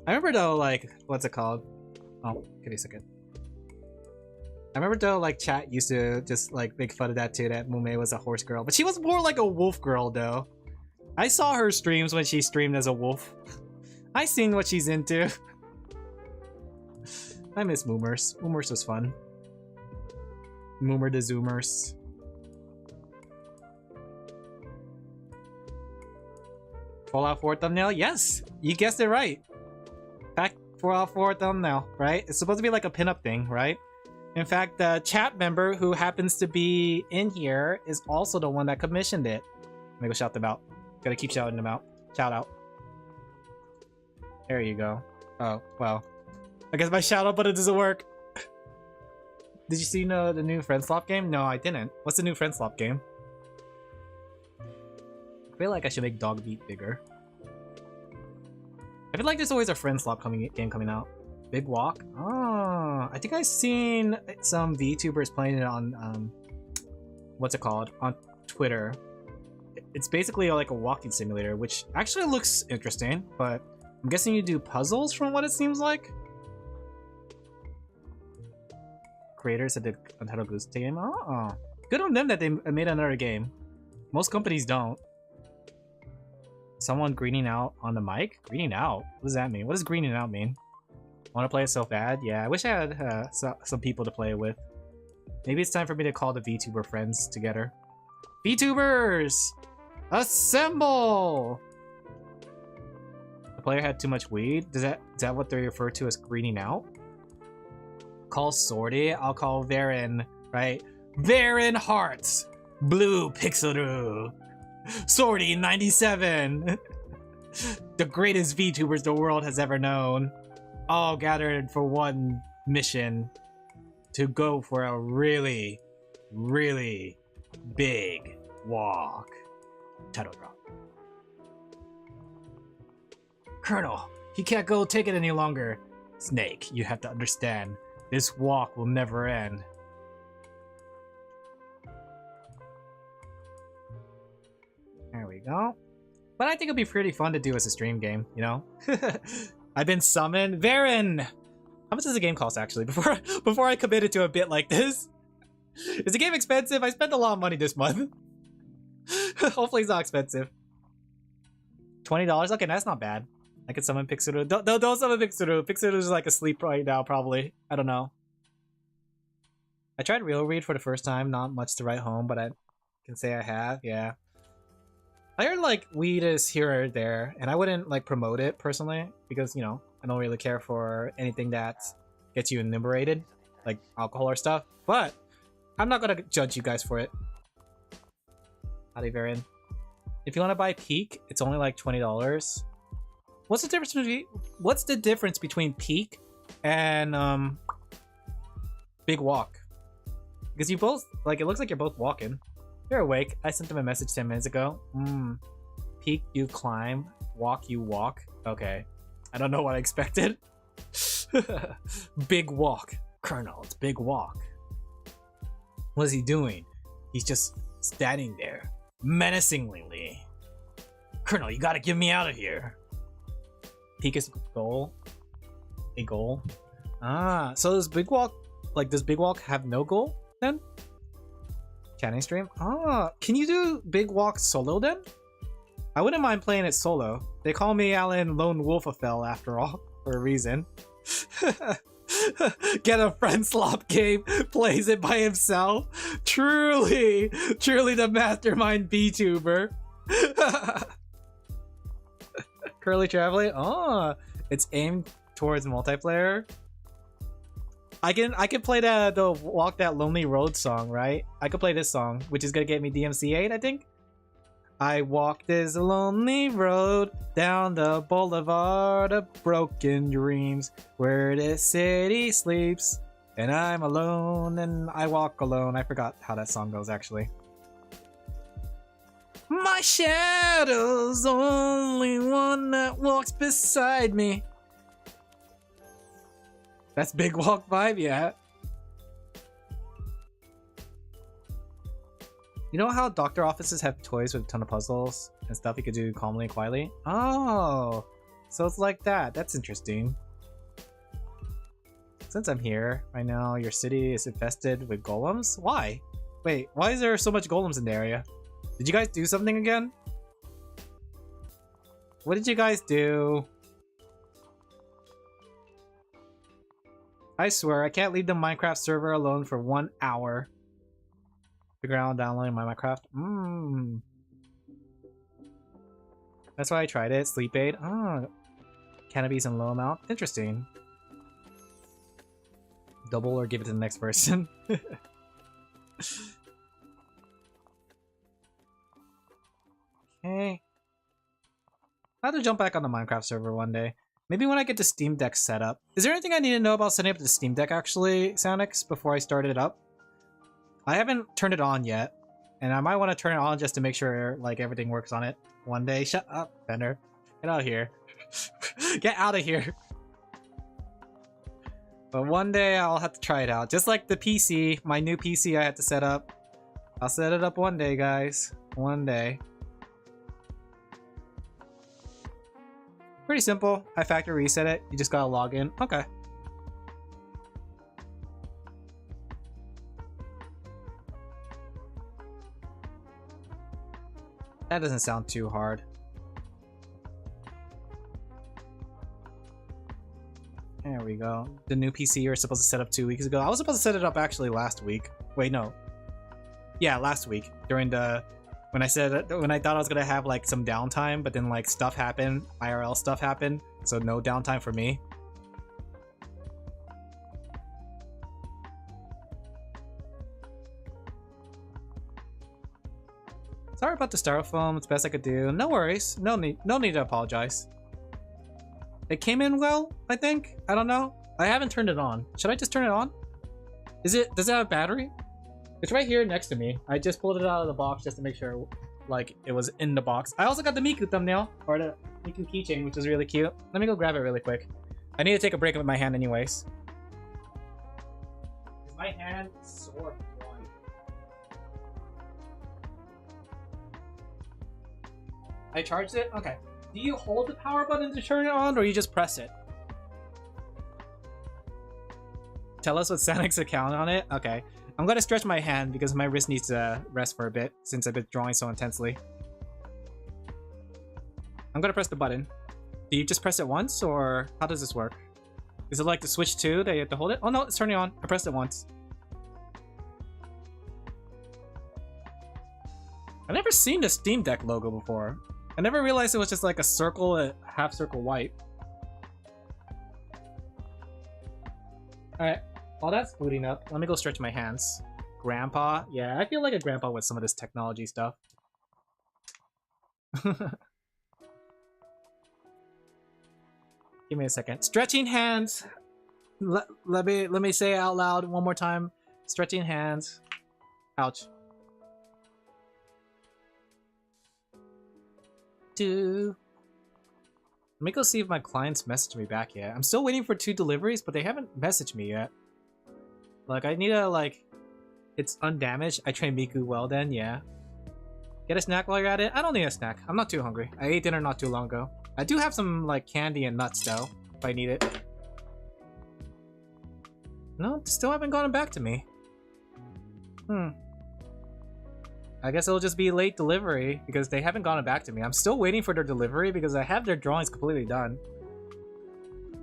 I remember though, like, what's it called? Oh, give me a second. I remember though, like, chat used to just like make fun of that too, that Mume was a horse girl. But she was more like a wolf girl though. I saw her streams when she streamed as a wolf. I seen what she's into. I miss Moomers. Moomers was fun. Moomer the Zoomers. Fallout 4 thumbnail? Yes! You guessed it right. Back Fallout 4 thumbnail, right? It's supposed to be like a pinup thing, right? In fact, the chat member who happens to be in here is also the one that commissioned it. Let me go shout them out. Gotta keep shouting them out. Shout out. There you go. Oh, well. I guess my shout out button doesn't work. Did you see the new Friend Swap game? No, I didn't. What's the new Friend Swap game? I feel like I should make Dog Beat bigger. I feel like there's always a Friend Swap game coming out. Big Walk? Oh, I think I've seen some VTubers playing it on, what's it called? On Twitter. It's basically like a walking simulator, which actually looks interesting, but I'm guessing you do puzzles from what it seems like? Creators that did Untitled Goose game? Oh, good on them that they made another game. Most companies don't. Someone greening out on the mic? Greening out? What does that mean? What does greening out mean? Want to play it so bad? Yeah, I wish I had some people to play with. Maybe it's time for me to call the VTuber friends together. VTubers! Assemble! The player had too much weed? Is that what they refer to as greening out? Call Sorty? I'll call Varen, right? Varen Hearts! Blue Pixeloo! Sorty 97! The greatest VTubers the world has ever known. All gathered for one mission. To go for a really, really big walk. Title drop. Colonel, he can't go take it any longer. Snake, you have to understand. This walk will never end. There we go. But I think it'd be pretty fun to do as a stream game, you know? I've been summoned. Varen! How much does the game cost, actually? Before I committed to a bit like this? Is the game expensive? I spent a lot of money this month. Hopefully it's not expensive. $20? Okay, that's not bad. I could summon Pixuru. Don't summon Pixuru. Pixuru's like asleep right now, probably. I don't know. I tried Real Read for the first time. Not much to write home, but I can say I have. Yeah. I heard like weed is here or there, and I wouldn't like promote it personally because, you know, I don't really care for anything that gets you inebriated, like alcohol or stuff. But I'm not gonna judge you guys for it. Howdy, Varen. If you want to buy Peak, it's only like $20. What's the difference between Peak and Big Walk? Because you both, like, it looks like you're both walking. You're awake. I sent them a message 10 minutes ago. Peak, you climb. Walk, you walk. Okay. I don't know what I expected. Big Walk. Colonel, it's Big Walk. What is he doing? He's just standing there. Menacingly. Colonel, you gotta get me out of here. Peak is goal. A goal. Ah, so does Big Walk, like, does Big Walk have no goal then? Chatting stream? Ah, can you do Big Walk solo then? I wouldn't mind playing it solo. They call me Alin Lone Laphel after all, for a reason. Get a friend slop game, plays it by himself. Truly the mastermind VTuber. Curly traveling. Oh, it's aimed towards multiplayer. I can play the Walk That Lonely Road song, right? I could play this song, which is gonna get me DMC 8, I think. I walk this lonely road down the boulevard of broken dreams, where the city sleeps, and I'm alone and I walk alone. I forgot how that song goes, actually. My shadow's only one that walks beside me. That's Big Walk vibe, yeah. You know how doctor offices have toys with a ton of puzzles and stuff you could do calmly and quietly? Oh, so it's like that. That's interesting. Since I'm here right now, your city is infested with golems? Why? Wait, why is there so much golems in the area? Did you guys do something again? What did you guys do? I swear, I can't leave the Minecraft server alone for 1 hour. Figure out downloading my Minecraft. That's why I tried it. Sleep aid. Oh, cannabis in low amount. Interesting. Double or give it to the next person. Okay. I'll have to jump back on the Minecraft server one day. Maybe when I get the Steam Deck set up. Is there anything I need to know about setting up the Steam Deck actually, Soundix, before I start it up? I haven't turned it on yet, and I might want to turn it on just to make sure like everything works on it one day. Shut up, Bender. Get out of here. Get out of here. But one day I'll have to try it out. Just like the PC, my new PC I had to set up. I'll set it up one day, guys. One day. Pretty simple. I factory reset it. You just gotta log in. Okay. That doesn't sound too hard. There we go. The new PC you were supposed to set up 2 weeks ago. I was supposed to set it up actually last week. Wait, no. Yeah, last week. During the... When I thought I was gonna have like some downtime, but then like stuff happened, IRL stuff happened, so no downtime for me. Sorry about the styrofoam, it's the best I could do. No worries, no need to apologize. It came in well, I think. I don't know. I haven't turned it on. Should I just turn it on? Does it have a battery? It's right here next to me. I just pulled it out of the box just to make sure like it was in the box. I also got the Miku thumbnail, or the Miku keychain, which is really cute. Let me go grab it really quick. I need to take a break with my hand anyways. My hand is sore from drawing. I charged it? Okay. Do you hold the power button to turn it on, or you just press it? Tell us what Sanix's account on it? Okay. I'm gonna stretch my hand because my wrist needs to rest for a bit since I've been drawing so intensely. I'm gonna press the button. Do you just press it once, or how does this work? Is it like the Switch 2 that you have to hold it? Oh no, it's turning on. I pressed it once. I've never seen the Steam Deck logo before. I never realized it was just like a circle, a half circle white. Alright, while that's booting up, let me go stretch my hands. Grandpa? Yeah, I feel like a grandpa with some of this technology stuff. Give me a second. Stretching hands! Let me say it out loud one more time. Stretching hands. Ouch. Let me go see if my clients messaged me back yet. I'm still waiting for 2 deliveries, but they haven't messaged me yet. Like, I need to, like... It's undamaged. I train Miku well then, yeah. Get a snack while you're at it? I don't need a snack. I'm not too hungry. I ate dinner not too long ago. I do have some, like, candy and nuts, though, if I need it. No, still haven't gotten back to me. I guess it'll just be late delivery because they haven't gotten back to me. I'm still waiting for their delivery because I have their drawings completely done.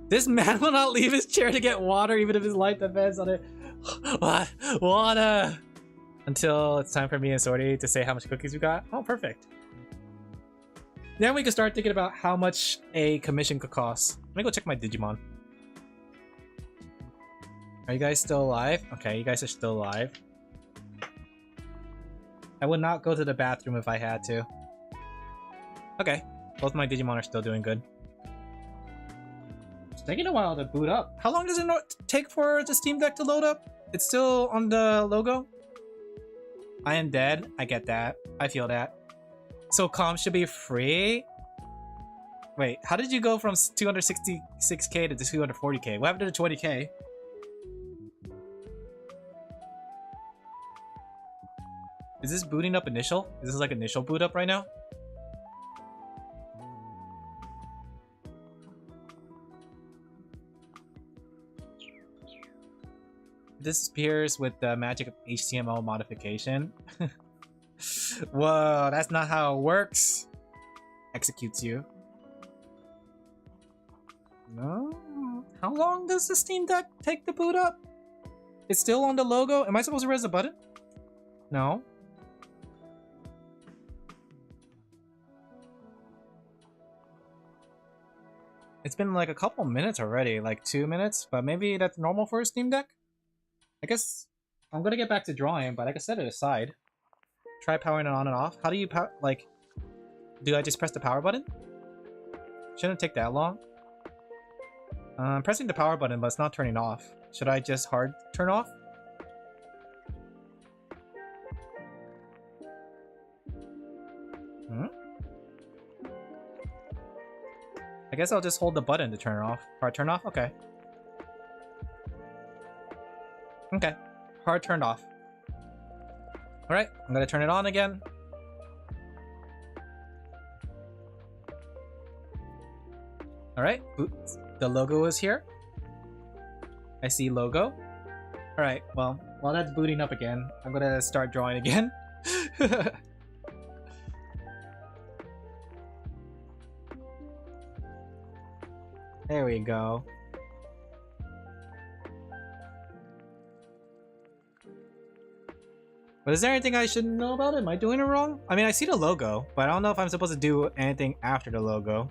This man will not leave his chair to get water even if his life depends on it. What? Water! Until it's time for me and Sorty to say how much cookies we got. Oh, perfect. Then we can start thinking about how much a commission could cost. Let me go check my Digimon. Are you guys still alive? Okay, you guys are still alive. I would not go to the bathroom if I had to. Okay, both my Digimon are still doing good. It's taking a while to boot up. How long does it take for the Steam Deck to load up? It's still on the logo? I am dead. I get that. I feel that. So comms should be free? Wait, how did you go from 266k to 240k? What happened to the 20k? Is this booting up initial? Is this like initial boot up right now? This appears with the magic of HTML modification. Whoa, that's not how it works. Executes you. No? How long does the Steam Deck take to boot up? It's still on the logo? Am I supposed to press the button? No. It's been like a couple minutes already, like 2 minutes, but maybe that's normal for a Steam Deck? I guess I'm gonna get back to drawing, but I can set it aside. Try powering it on and off. How do you like, do I just press the power button? Shouldn't take that long. I'm pressing the power button, but it's not turning off. Should I just hard turn off? I guess I'll just hold the button to turn it off. Hard turn off? Okay. Okay. Hard turned off. Alright, I'm gonna turn it on again. Alright, the logo is here. I see logo. Alright, well, while that's booting up again, I'm gonna start drawing again. There we go. But is there anything I should know about it? Am I doing it wrong? I mean, I see the logo, but I don't know if I'm supposed to do anything after the logo.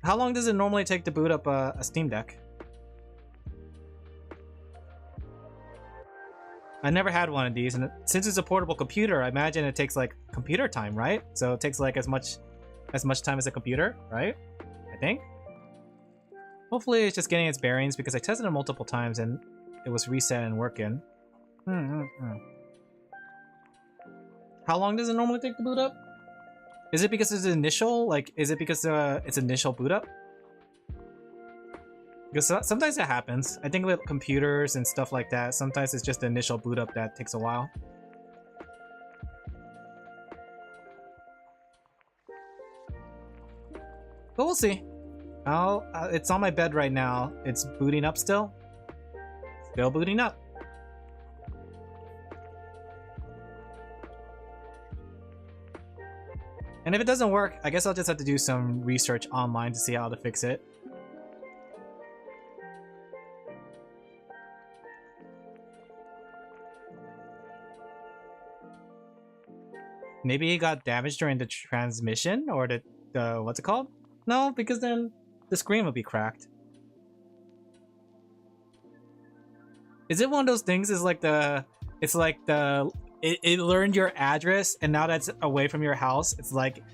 How long does it normally take to boot up a Steam Deck? I never had one of these, and since it's a portable computer, I imagine it takes like computer time, right? So it takes like as much time as a computer, right? I think. Hopefully it's just getting its bearings because I tested it multiple times and it was reset and working. How long does it normally take to boot up? Is it because it's initial? Like, is it because it's initial boot up? Because sometimes it happens. I think with computers and stuff like that, sometimes it's just the initial boot up that takes a while. But we'll see. It's on my bed right now. It's booting up still. Still booting up. And if it doesn't work, I guess I'll just have to do some research online to see how to fix it. Maybe it got damaged during the transmission or the what's it called? No, because then the screen would be cracked. Is it one of those things? It learned your address and now that's away from your house. It's like,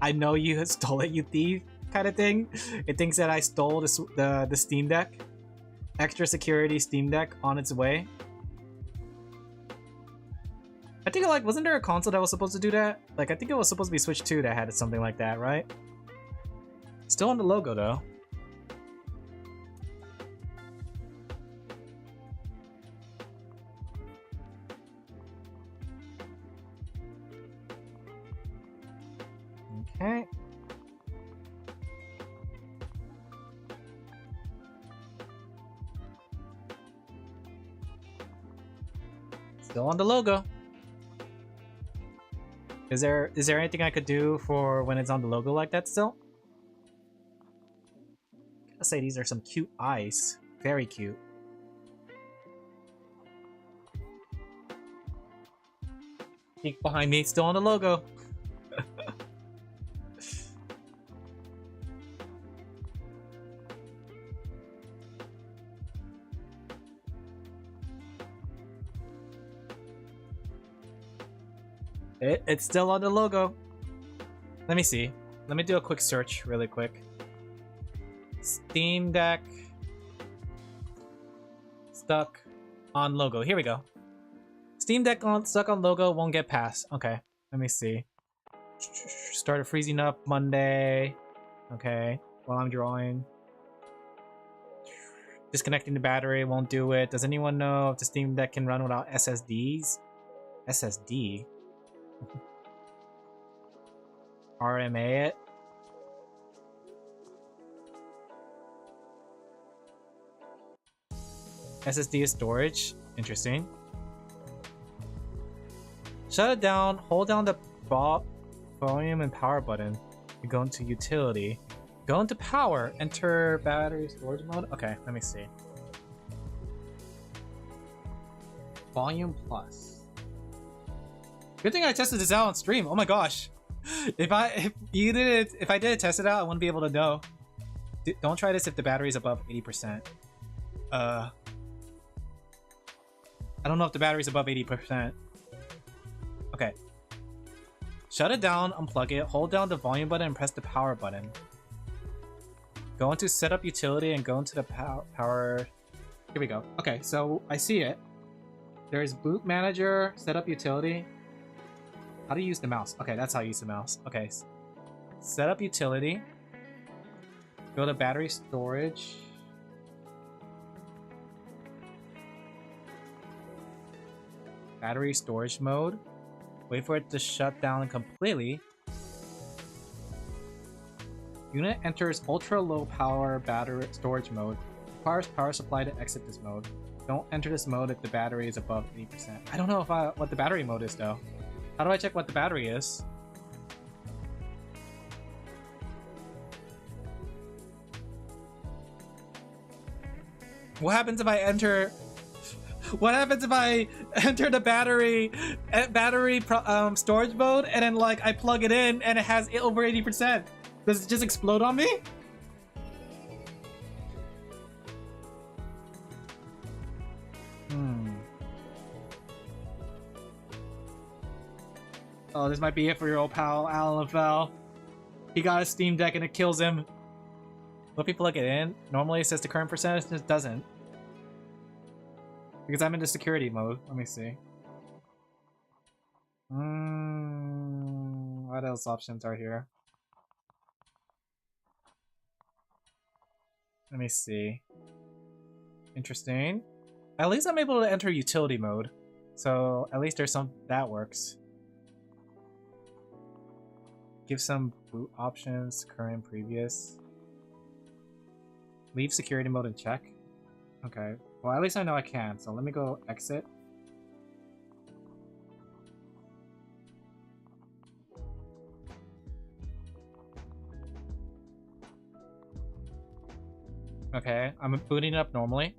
I know you stole it, you thief, kind of thing. It thinks that I stole the Steam Deck, extra security Steam Deck on its way. I think like, wasn't there a console that was supposed to do that? Like, I think it was supposed to be Switch 2 that had something like that, right? Still on the logo though. Okay. Still on the logo. Is there anything I could do for when it's on the logo like that still? I gotta say these are some cute eyes. Very cute. Peek behind me, still on the logo. It's still on the logo. Let me see. Let me do a quick search really quick. Steam Deck stuck on logo. Here we go. Steam Deck stuck on logo won't get past. Okay, let me see. Started freezing up Monday. Okay, while I'm drawing. Disconnecting the battery won't do it. Does anyone know if the Steam Deck can run without SSDs? SSD? RMA it. SSD is storage. Interesting. Shut it down. Hold down the volume and power button. You go into utility. Go into power. Enter battery storage mode. Okay, let me see. Volume plus. Good thing I tested this out on stream. Oh my gosh. If I did test it out, I wouldn't be able to know. Don't try this if the battery is above 80%. I don't know if the battery's above 80%. Okay. Shut it down, unplug it, hold down the volume button and press the power button. Go into setup utility and go into the power. Here we go. Okay, so I see it. There's boot manager, setup utility. How do you use the mouse? Okay, that's how you use the mouse. Okay. Setup utility. Go to battery storage. Battery storage mode. Wait for it to shut down completely. Unit enters ultra low power battery storage mode. Requires power supply to exit this mode. Don't enter this mode if the battery is above 80%. I don't know what the battery mode is though. How do I check what the battery is? What happens if I enter? What happens if I enter the battery storage mode and then like I plug it in and it has over 80%? Does it just explode on me? Oh, this might be it for your old pal, Alin Laphel. He got a Steam Deck and it kills him. What if you plug it in? Normally it says the current percentage, it doesn't. Because I'm in the security mode. Let me see. What else options are here? Let me see. Interesting. At least I'm able to enter utility mode. So at least there's some that works. Give some boot options, current, previous. Leave security mode and check. Okay. Well, at least I know I can. So let me go exit. Okay, I'm booting it up normally.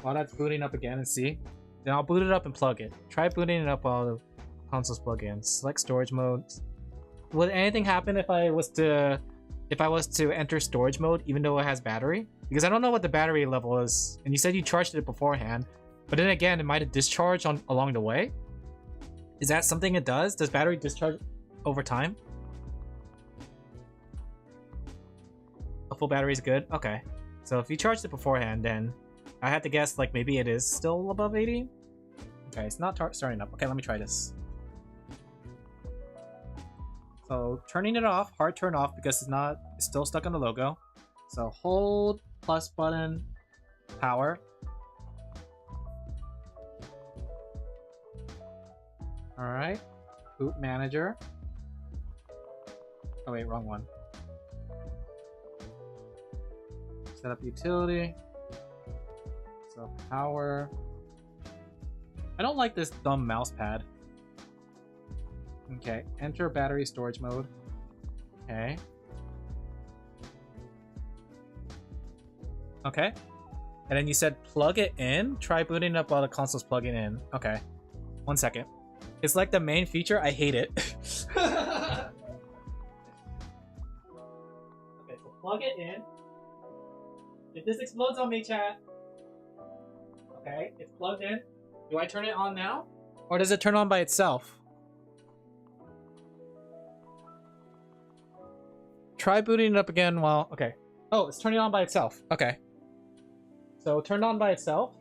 While that's booting up again and see. Then I'll boot it up and plug it. Try booting it up while the console's plugged in. Select storage mode. Would anything happen if I was to enter storage mode even though it has battery? Because I don't know what the battery level is. And you said you charged it beforehand. But then again, it might have discharged along the way. Is that something it does? Does battery discharge over time? A full battery is good? Okay. So if you charged it beforehand, then I had to guess like maybe it is still above 80? Okay, it's not starting up. Okay, let me try this. So turning it off, hard turn off because it's still stuck on the logo. So hold plus button, power. Alright, boot manager. Oh wait, wrong one. Set up utility. So power. I don't like this dumb mouse pad. Okay, enter battery storage mode. Okay. Okay. And then you said plug it in? Try booting up while the console's plugging in. Okay. 1 second. It's like the main feature. I hate it. Okay, so plug it in. If this explodes on me, chat. Okay, it's plugged in. Do I turn it on now? Or does it turn on by itself? Try booting it up again while... Okay. Oh, it's turning on by itself. Okay. So, turned on by itself.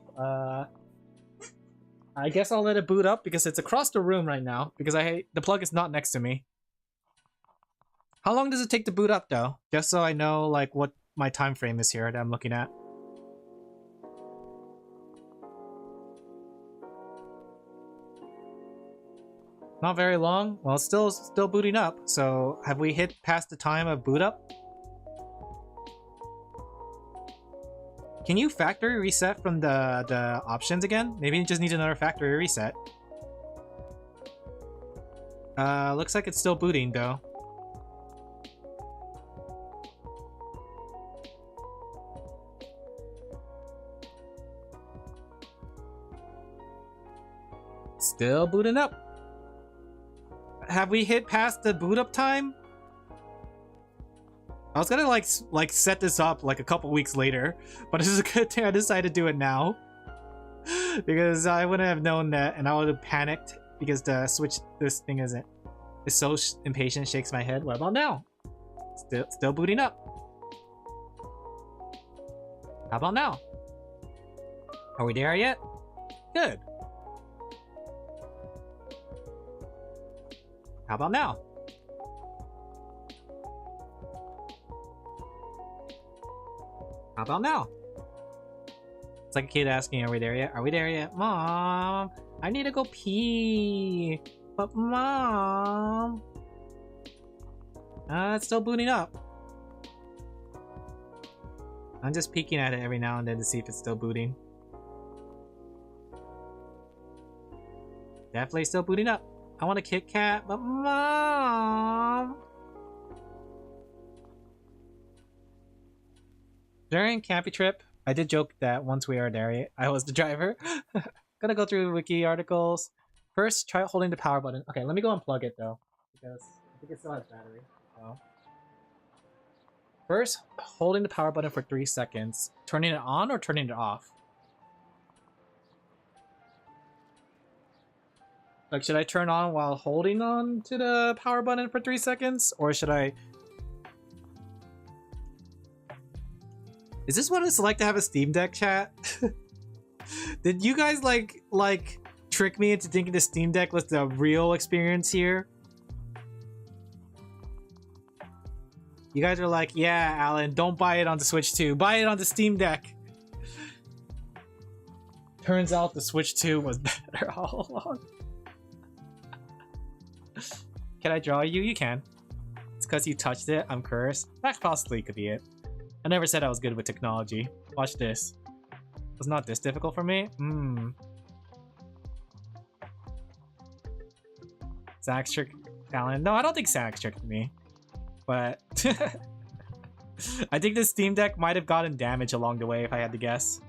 I guess I'll let it boot up because it's across the room right now. Because the plug is not next to me. How long does it take to boot up, though? Just so I know, like, what my time frame is here that I'm looking at. Not very long. Well, it's still booting up. So, have we hit past the time of boot up? Can you factory reset from the options again? Maybe it just needs another factory reset. Looks like it's still booting though. Still booting up. Have we hit past the boot up time? I was gonna like set this up like a couple weeks later, but this is a good thing I decided to do it now. Because I wouldn't have known that and I would have panicked because this thing is so impatient, shakes my head. What about now? Still booting up. How about now? Are we there yet? Good. How about now? How about now? It's like a kid asking, are we there yet? Are we there yet? Mom, I need to go pee. But Mom... it's still booting up. I'm just peeking at it every now and then to see if it's still booting. Definitely still booting up. I want a Kit Kat, but Mom... During Campy Trip, I did joke that once we are there, I was the driver. Gonna go through wiki articles. First, try holding the power button. Okay, let me go unplug it though, because I think it still has battery. So. First, holding the power button for 3 seconds. Turning it on or turning it off? Like, should I turn on while holding on to the power button for 3 seconds? Or should I... Is this what it's like to have a Steam Deck, chat? Did you guys like trick me into thinking the Steam Deck was the real experience here? You guys are like, yeah, Alan, don't buy it on the Switch 2. Buy it on the Steam Deck. Turns out the Switch 2 was better all along. Can I draw you? You can. It's because you touched it. I'm cursed. That possibly could be it. I never said I was good with technology. Watch this. Was not this difficult for me? Zach's trick Alan. No, I don't think Zach's tricked me. But I think the Steam Deck might have gotten damage along the way if I had to guess.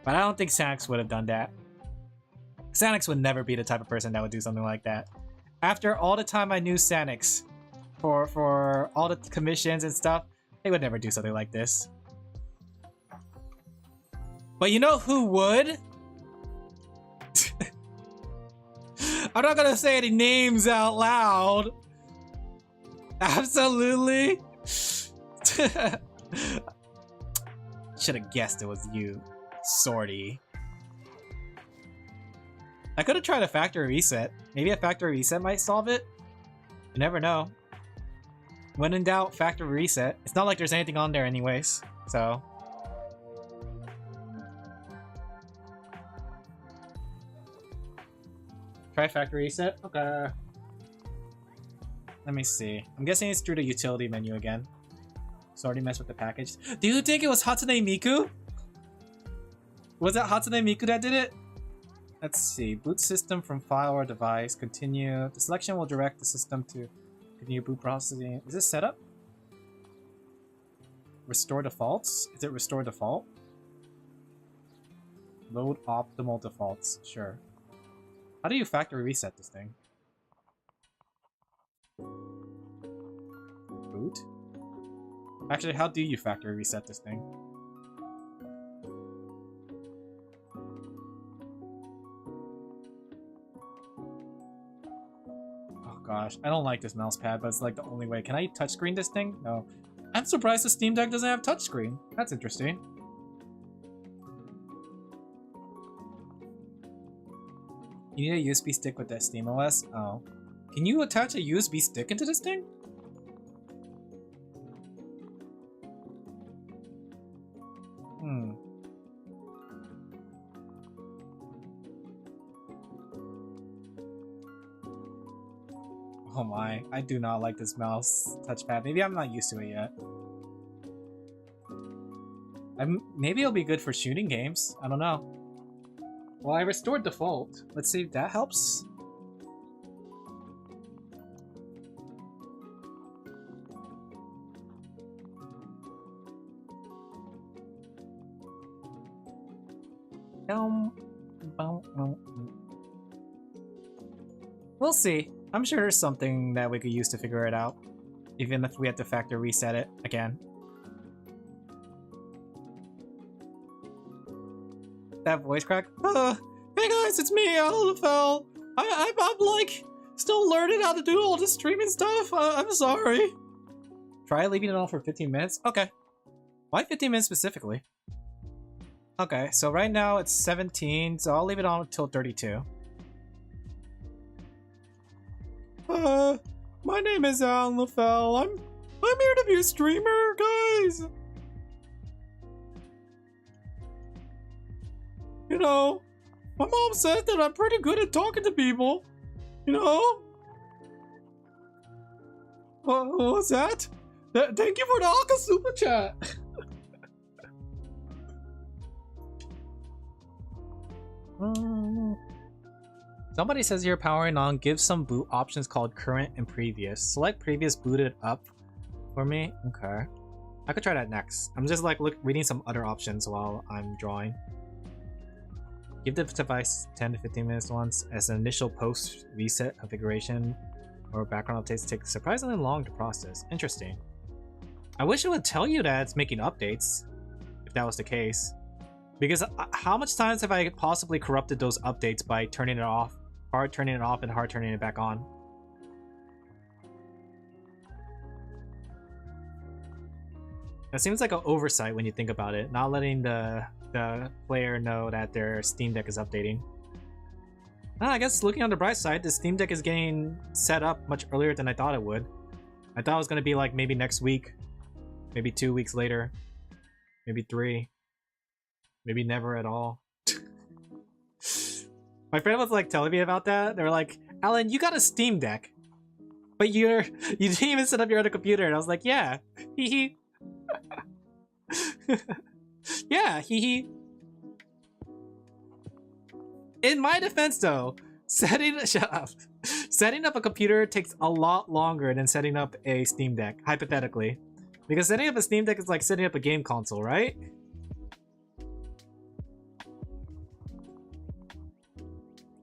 But I don't think Sanix would have done that. Sanix would never be the type of person that would do something like that. After all the time I knew Sanix for all the commissions and stuff, they would never do something like this. But you know who would? I'm not gonna say any names out loud. Absolutely. Should have guessed it was you, Sorty. I could have tried a factory reset. Maybe a factory reset might solve it. You never know. When in doubt, factory reset. It's not like there's anything on there anyways, so. Try factory reset? Okay. Let me see. I'm guessing it's through the utility menu again. Sorry, mess with the package. Do you think it was Hatsune Miku? Was that Hatsune Miku that did it? Let's see. Boot system from file or device. Continue. The selection will direct the system to continue boot processing. Is this setup? Restore defaults? Is it restore default? Load optimal defaults. Sure. How do you factory reset this thing? Boot? Actually, how do you factory reset this thing? Oh gosh, I don't like this mouse pad, but it's like the only way. Can I touchscreen this thing? No. I'm surprised the Steam Deck doesn't have touchscreen. That's interesting. You need a USB stick with that SteamOS? Oh. Can you attach a USB stick into this thing? Oh my, I do not like this mouse touchpad. Maybe I'm not used to it yet. Maybe it'll be good for shooting games. I don't know. Well, I restored default. Let's see if that helps. We'll see. I'm sure there's something that we could use to figure it out, even if we have to factory reset it again. That voice crack? Hey guys, it's me, Alin Laphel. I'm like still learning how to do all this streaming stuff. I'm sorry. Try leaving it on for 15 minutes? Okay. Why 15 minutes specifically? Okay, so right now it's 17, so I'll leave it on until 32. My name is Alin Laphel. I'm here to be a streamer, guys. You know, my mom said that I'm pretty good at talking to people. You know? What was that? Thank you for the Aka Super Chat. Somebody says here powering on gives some boot options called current and previous. Select previous booted up for me. Okay. I could try that next. I'm just like reading some other options while I'm drawing. Give the device 10 to 15 minutes once as an initial post reset configuration or background updates take surprisingly long to process. Interesting. I wish it would tell you that it's making updates if that was the case. Because how much times have I possibly corrupted those updates by turning it off, hard turning it off, and hard turning it back on? That seems like an oversight when you think about it, not letting the the player know that their Steam Deck is updating. I guess looking on the bright side, the Steam Deck is getting set up much earlier than I thought it would. I thought it was going to be like maybe next week, maybe 2 weeks later, maybe 3, maybe never at all. My friend was like telling me about that. They were like, Alan, you got a Steam Deck, but you didn't even set up your other computer. And I was like, yeah, hee yeah, hee. In my defense, though, shut up. Setting up a computer takes a lot longer than setting up a Steam Deck, hypothetically, because setting up a Steam Deck is like setting up a game console, right?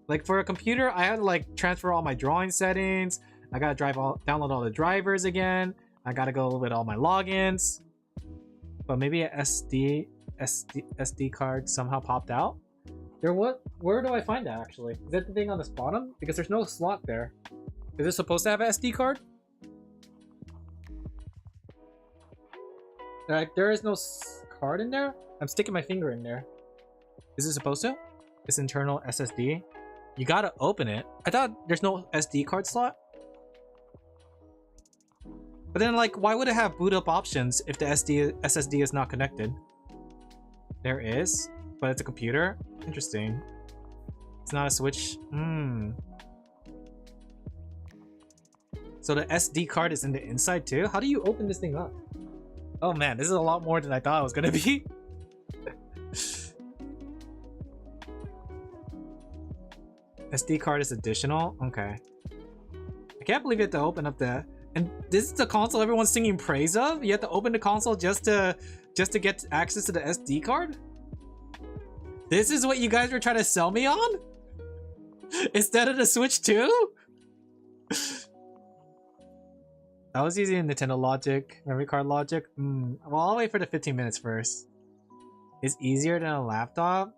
Like for a computer, I had to like transfer all my drawing settings. I gotta download all the drivers again. I gotta go with all my logins. But maybe a SD card somehow popped out. Where do I find that actually? Is that the thing on this bottom? Because there's no slot there. Is it supposed to have an SD card? Like there is no card in there? I'm sticking my finger in there. Is it supposed to? This internal SSD? You gotta open it. I thought there's no SD card slot. But then like, why would it have boot up options if the SSD is not connected? There is, but it's a computer? Interesting. It's not a Switch. So the SD card is in the inside too? How do you open this thing up? Oh man, this is a lot more than I thought it was gonna be. SD card is additional? Okay. I can't believe you have to open up the... And this is the console everyone's singing praise of? You have to open the console just to get access to the SD card? This is what you guys were trying to sell me on? Instead of the Switch 2? I was using Nintendo Logic, memory card Logic. Well, I'll wait for the 15 minutes first. It's easier than a laptop?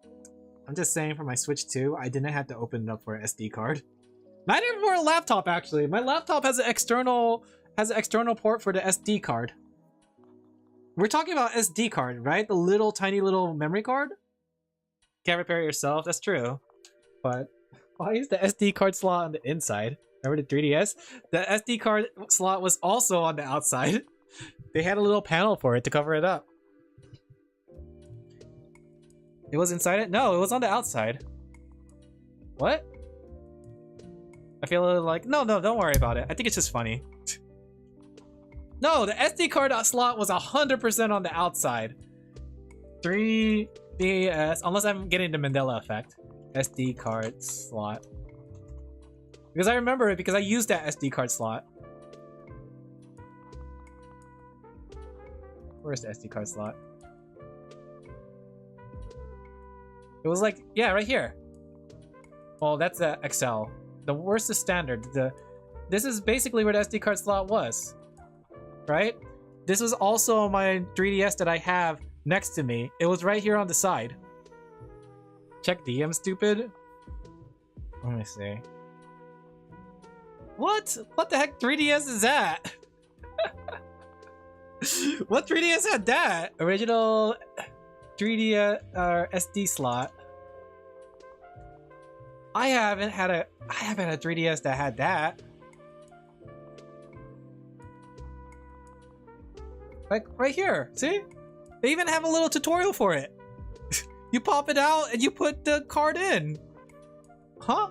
I'm just saying for my Switch 2, I didn't have to open it up for an SD card. Not even for a laptop, actually. My laptop has an external port for the SD card. We're talking about SD card, right? The little tiny little memory card? Can't repair it yourself, that's true. But why is the SD card slot on the inside? Remember the 3DS? The SD card slot was also on the outside. They had a little panel for it to cover it up. It was inside it? No, it was on the outside. What? I feel like... No, don't worry about it. I think it's just funny. No, the SD card slot was 100% on the outside. 3DS... Unless I'm getting the Mandela effect. SD card slot. Because I remember it because I used that SD card slot. Where's the SD card slot? It was like, yeah, right here. Well, that's the XL. The worst is standard. This is basically where the SD card slot was. Right? This was also my 3DS that I have next to me. It was right here on the side. Check DM, stupid. Let me see. What? What the heck 3DS is that? What 3DS had that? Original 3DS SD slot. I haven't had a 3DS that had that. Like right here, see? They even have a little tutorial for it. You pop it out and you put the card in. Huh?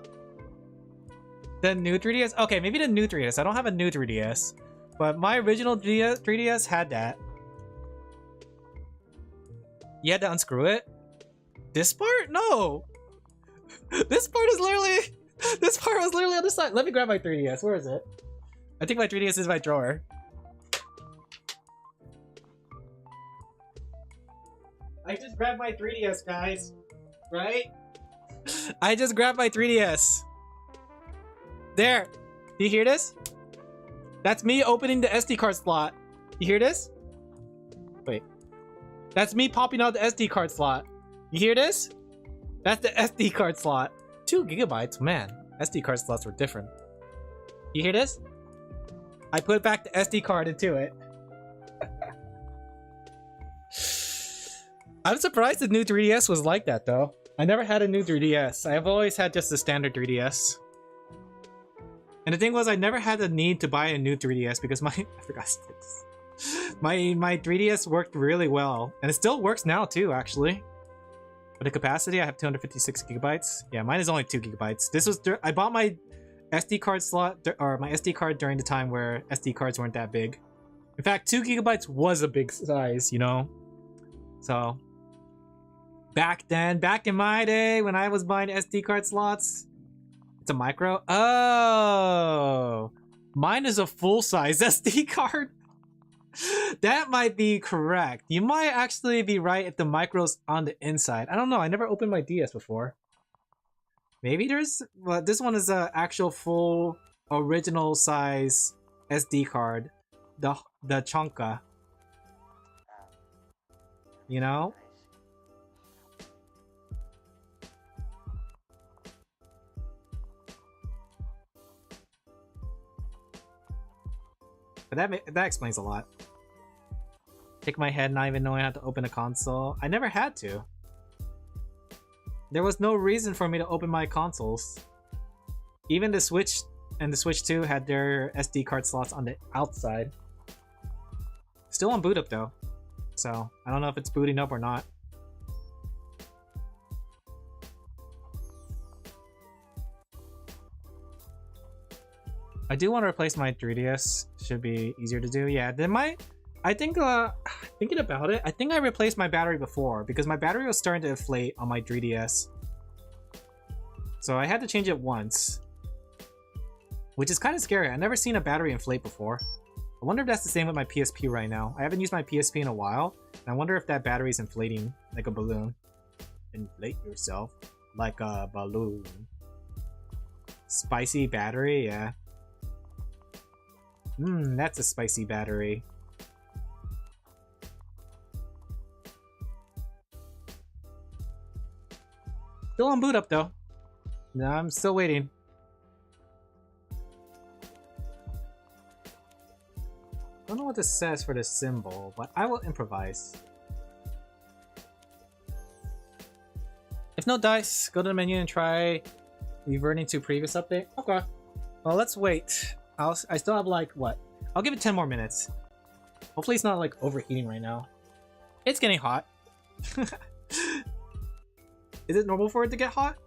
The new 3DS? Okay, maybe the new 3DS. I don't have a new 3DS. But my original 3DS had that. You had to unscrew it? This part? No! This part was literally on the side. Let me grab my 3DS. Where is it? I think my 3DS is in my drawer. I just grabbed my 3DS, guys. Right? I just grabbed my 3DS. There. Do you hear this? That's me opening the SD card slot. You hear this? Wait. That's me popping out the SD card slot. You hear this? That's the SD card slot. 2 gigabytes, man. SD card slots were different. You hear this? I put back the SD card into it. I'm surprised the new 3DS was like that though. I never had a new 3DS. I've always had just the standard 3DS. And the thing was, I never had the need to buy a new 3DS because my I forgot to say this. My 3DS worked really well, and it still works now too, actually. For the capacity, I have 256 gigabytes. Yeah, mine is only 2 gigabytes. This was I bought my SD card slot or my SD card during the time where SD cards weren't that big. In fact, 2 gigabytes was a big size, you know. So back then, back in my day when I was buying SD card slots, it's a micro. Oh, mine is a full-size SD card. That might be correct. You might actually be right if the micro's on the inside. I don't know. I never opened my DS before. Maybe there's... Well, this one is a actual full original size SD card. The Chonka. You know? But that explains a lot. Shake my head not even knowing how to open a console. I never had to. There was no reason for me to open my consoles. Even the Switch and the Switch 2 had their SD card slots on the outside. Still on boot up though. So, I don't know if it's booting up or not. I do want to replace my 3DS. Should be easier to do. Yeah, then I think, thinking about it, I think I replaced my battery before because my battery was starting to inflate on my 3DS. So I had to change it once. Which is kind of scary. I've never seen a battery inflate before. I wonder if that's the same with my PSP right now. I haven't used my PSP in a while, and I wonder if that battery is inflating like a balloon. Inflate yourself like a balloon. Spicy battery, yeah. That's a spicy battery. Still on boot up though. No, I'm still waiting. Don't know what this says for this symbol, but I will improvise. If no dice, go to the menu and try reverting to previous update. Okay. Well, let's wait. I still have like, what? I'll give it 10 more minutes. Hopefully it's not like overheating right now. It's getting hot. Is it normal for it to get hot?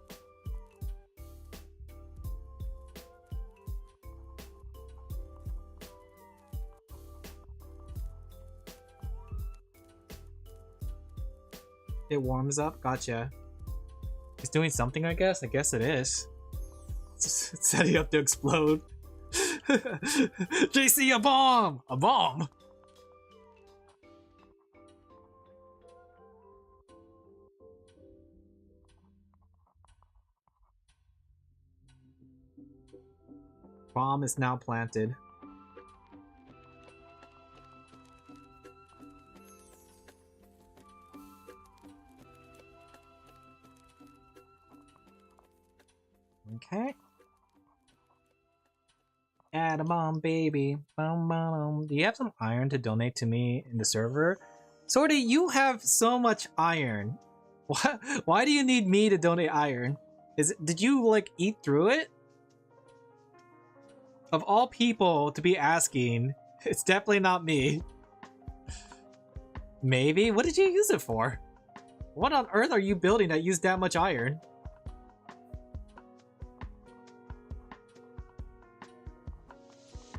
It warms up? Gotcha. It's doing something, I guess? I guess it is. It's setting up to explode. JC, a bomb! A bomb! Bomb is now planted. Okay. Add a bomb, baby. Bum, bum. Do you have some iron to donate to me in the server? Sorty, you have so much iron. Why do you need me to donate iron? Did you like eat through it? Of all people to be asking, it's definitely not me. Maybe? What did you use it for? What on earth are you building that used that much iron?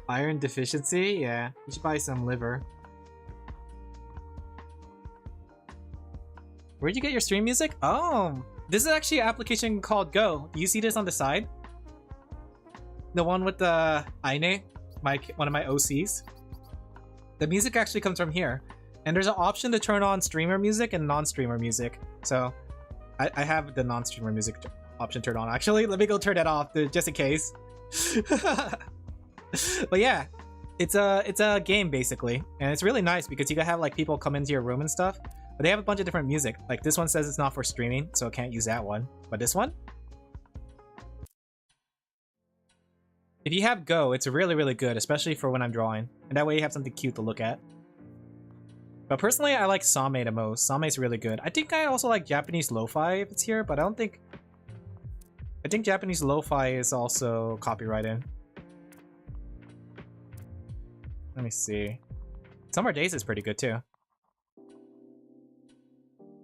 Iron deficiency? Yeah, you should buy some liver. Where'd you get your stream music? Oh, this is actually an application called Go. Do you see this on the side? The one with the Aine, one of my OCs. The music actually comes from here. And there's an option to turn on streamer music and non-streamer music. So I have the non-streamer music option turned on. Actually, let me go turn that off just in case. But yeah, it's a game basically. And it's really nice because you can have like people come into your room and stuff. But they have a bunch of different music. Like this one says it's not for streaming, so I can't use that one. But this one? If you have Go, it's really, really good, especially for when I'm drawing. And that way you have something cute to look at. But personally, I like Same the most. Same's really good. I think I also like Japanese lo-fi if it's here, but I don't think... I think Japanese lo-fi is also copyrighted. Let me see. Summer Days is pretty good too.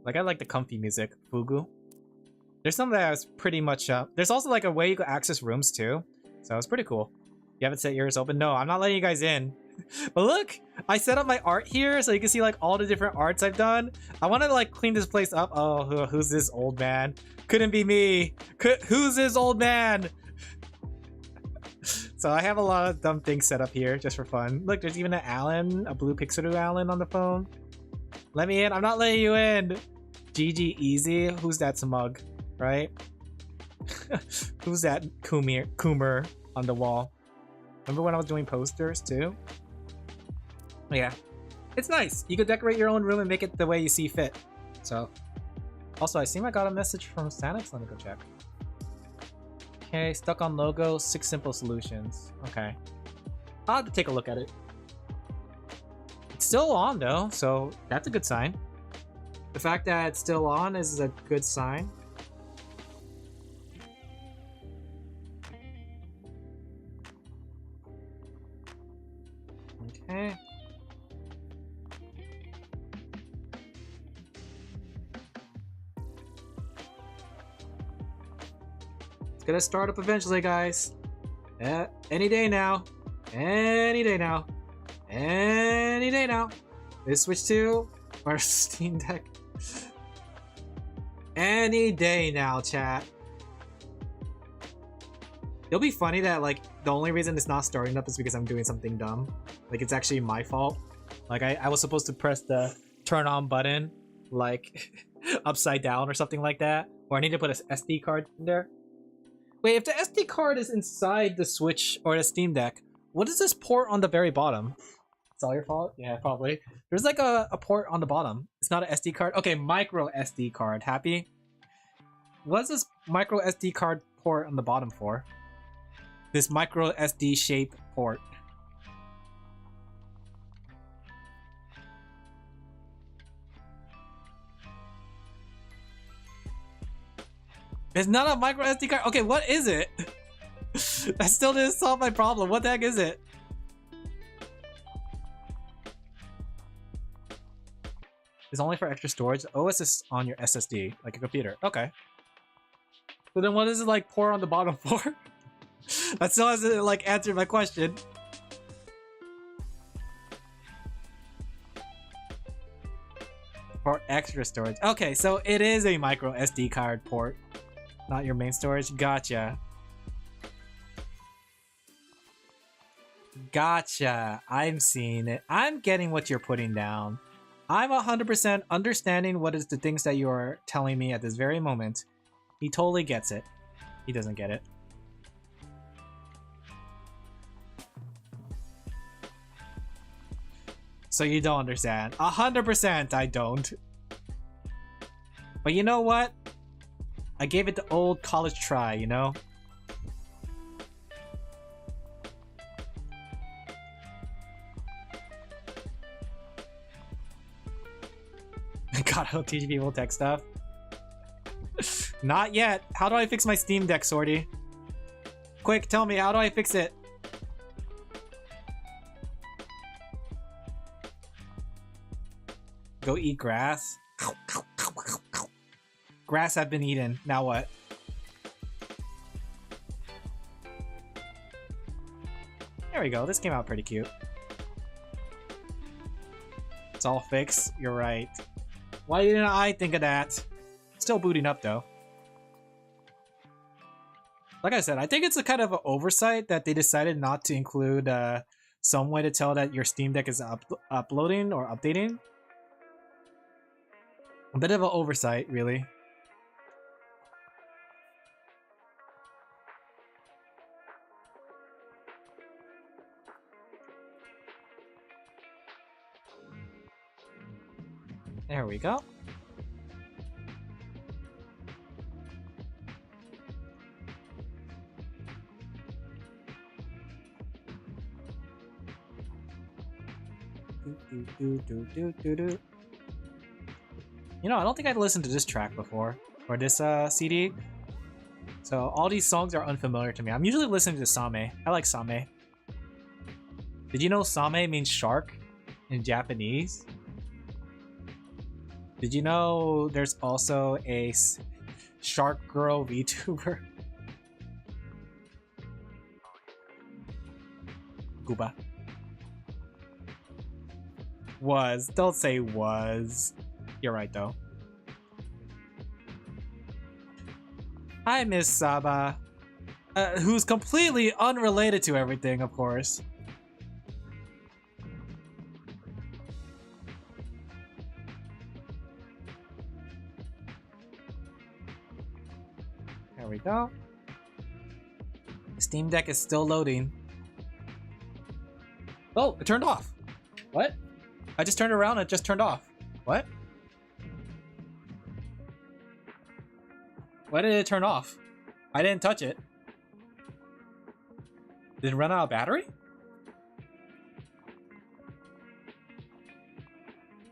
Like, I like the comfy music. Fugu. There's some that is pretty much there's also like a way you can access rooms too. So it's pretty cool. You haven't set yours open? No, I'm not letting you guys in. But look, I set up my art here so you can see like all the different arts I've done. I want to like clean this place up. Oh, who's this old man? Couldn't be me. Who's this old man? So I have a lot of dumb things set up here just for fun. Look, there's even an Alin, a blue Pixar Alin on the phone. Let me in. I'm not letting you in. GG easy. Who's that smug, right? Who's that Coomer on the wall? Remember when I was doing posters too? Yeah, it's nice. You could decorate your own room and make it the way you see fit. So, also I seem I got a message from Sanix. Let me go check. Okay, stuck on logo, 6 simple solutions. Okay, I'll have to take a look at it. It's still on though, so that's a good sign. The fact that it's still on is a good sign. Okay. It's gonna start up eventually, guys. Any day now. Any day now. Any day now. Let's switch to our Steam Deck. Any day now, chat. It'll be funny that like the only reason it's not starting up is because I'm doing something dumb. Like it's actually my fault. Like I was supposed to press the turn on button like upside down or something like that. Or I need to put an SD card in there. Wait, if the SD card is inside the Switch or the Steam Deck, what is this port on the very bottom? It's all your fault? Yeah, probably. There's like a port on the bottom. It's not an SD card. Okay, micro SD card. Happy? What's this micro SD card port on the bottom for? This micro SD shape port. It's not a micro SD card. Okay, what is it? I still didn't solve my problem. What the heck is it? It's only for extra storage. OS is on your SSD, like a computer. Okay. So then what is it like pour on the bottom for? That still hasn't like answered my question. For extra storage. Okay, so it is a micro SD card port. Not your main storage. Gotcha. Gotcha. I'm seeing it. I'm getting what you're putting down. I'm 100% understanding what is the things that you're telling me at this very moment. He totally gets it. He doesn't get it. So you don't understand. 100% I don't. But you know what? I gave it the old college try, you know? God, I don't teach people tech stuff. Not yet. How do I fix my Steam Deck, Sorty? Quick, tell me, how do I fix it? Go eat grass? Grass I've been eating. Now what? There we go. This came out pretty cute. It's all fixed. You're right. Why didn't I think of that? Still booting up though. Like I said, I think it's a kind of an oversight that they decided not to include some way to tell that your Steam Deck is uploading or updating. A bit of an oversight, really. There we go. You know, I don't think I've listened to this track before, or this CD. So all these songs are unfamiliar to me. I'm usually listening to Same. I like Same. Did you know Same means shark in Japanese? Did you know there's also a shark girl VTuber? Gooba. Was. Don't say was. You're right though. Hi, Miss Saba. Who's completely unrelated to everything, of course. There we go. Steam Deck is still loading. Oh, it turned off. What? I just turned around and it just turned off. What? Why did it turn off? I didn't touch it. Did it run out of battery?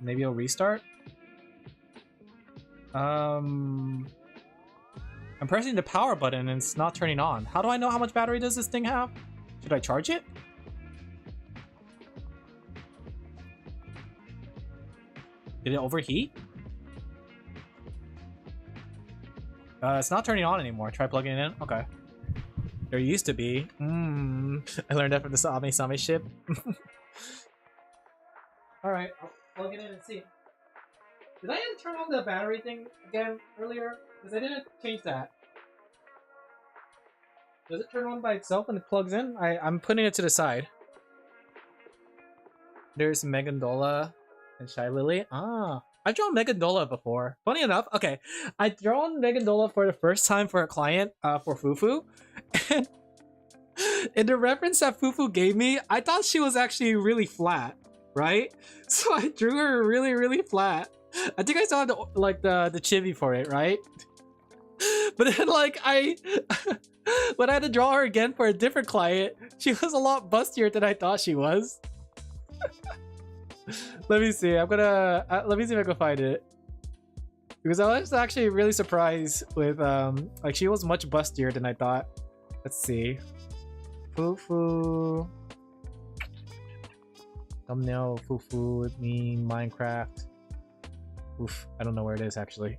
Maybe it'll restart? I'm pressing the power button and it's not turning on. How do I know how much battery does this thing have? Should I charge it? Did it overheat? It's not turning on anymore. Try plugging it in. Okay. There used to be. I learned that from the Same ship. Alright, I'll plug it in and see. Did I turn on the battery thing again earlier? Because I didn't change that. Does it turn on by itself when it plugs in? I'm putting it to the side. There's Megandola and Shy Lily. Ah, I've drawn Megandola before. Funny enough, okay, I drawn Megandola for the first time for a client for Fufu, and in the reference that Fufu gave me, I thought she was actually really flat, right? So I drew her really, really flat. I think I saw the chibi for it, right? But then like when I had to draw her again for a different client, she was a lot bustier than I thought she was. Let me see. I'm gonna let me see if I can find it, because I was actually really surprised with like she was much bustier than I thought. Let's see. Fufu. Thumbnail Fufu with me Minecraft. Oof, I don't know where it is actually.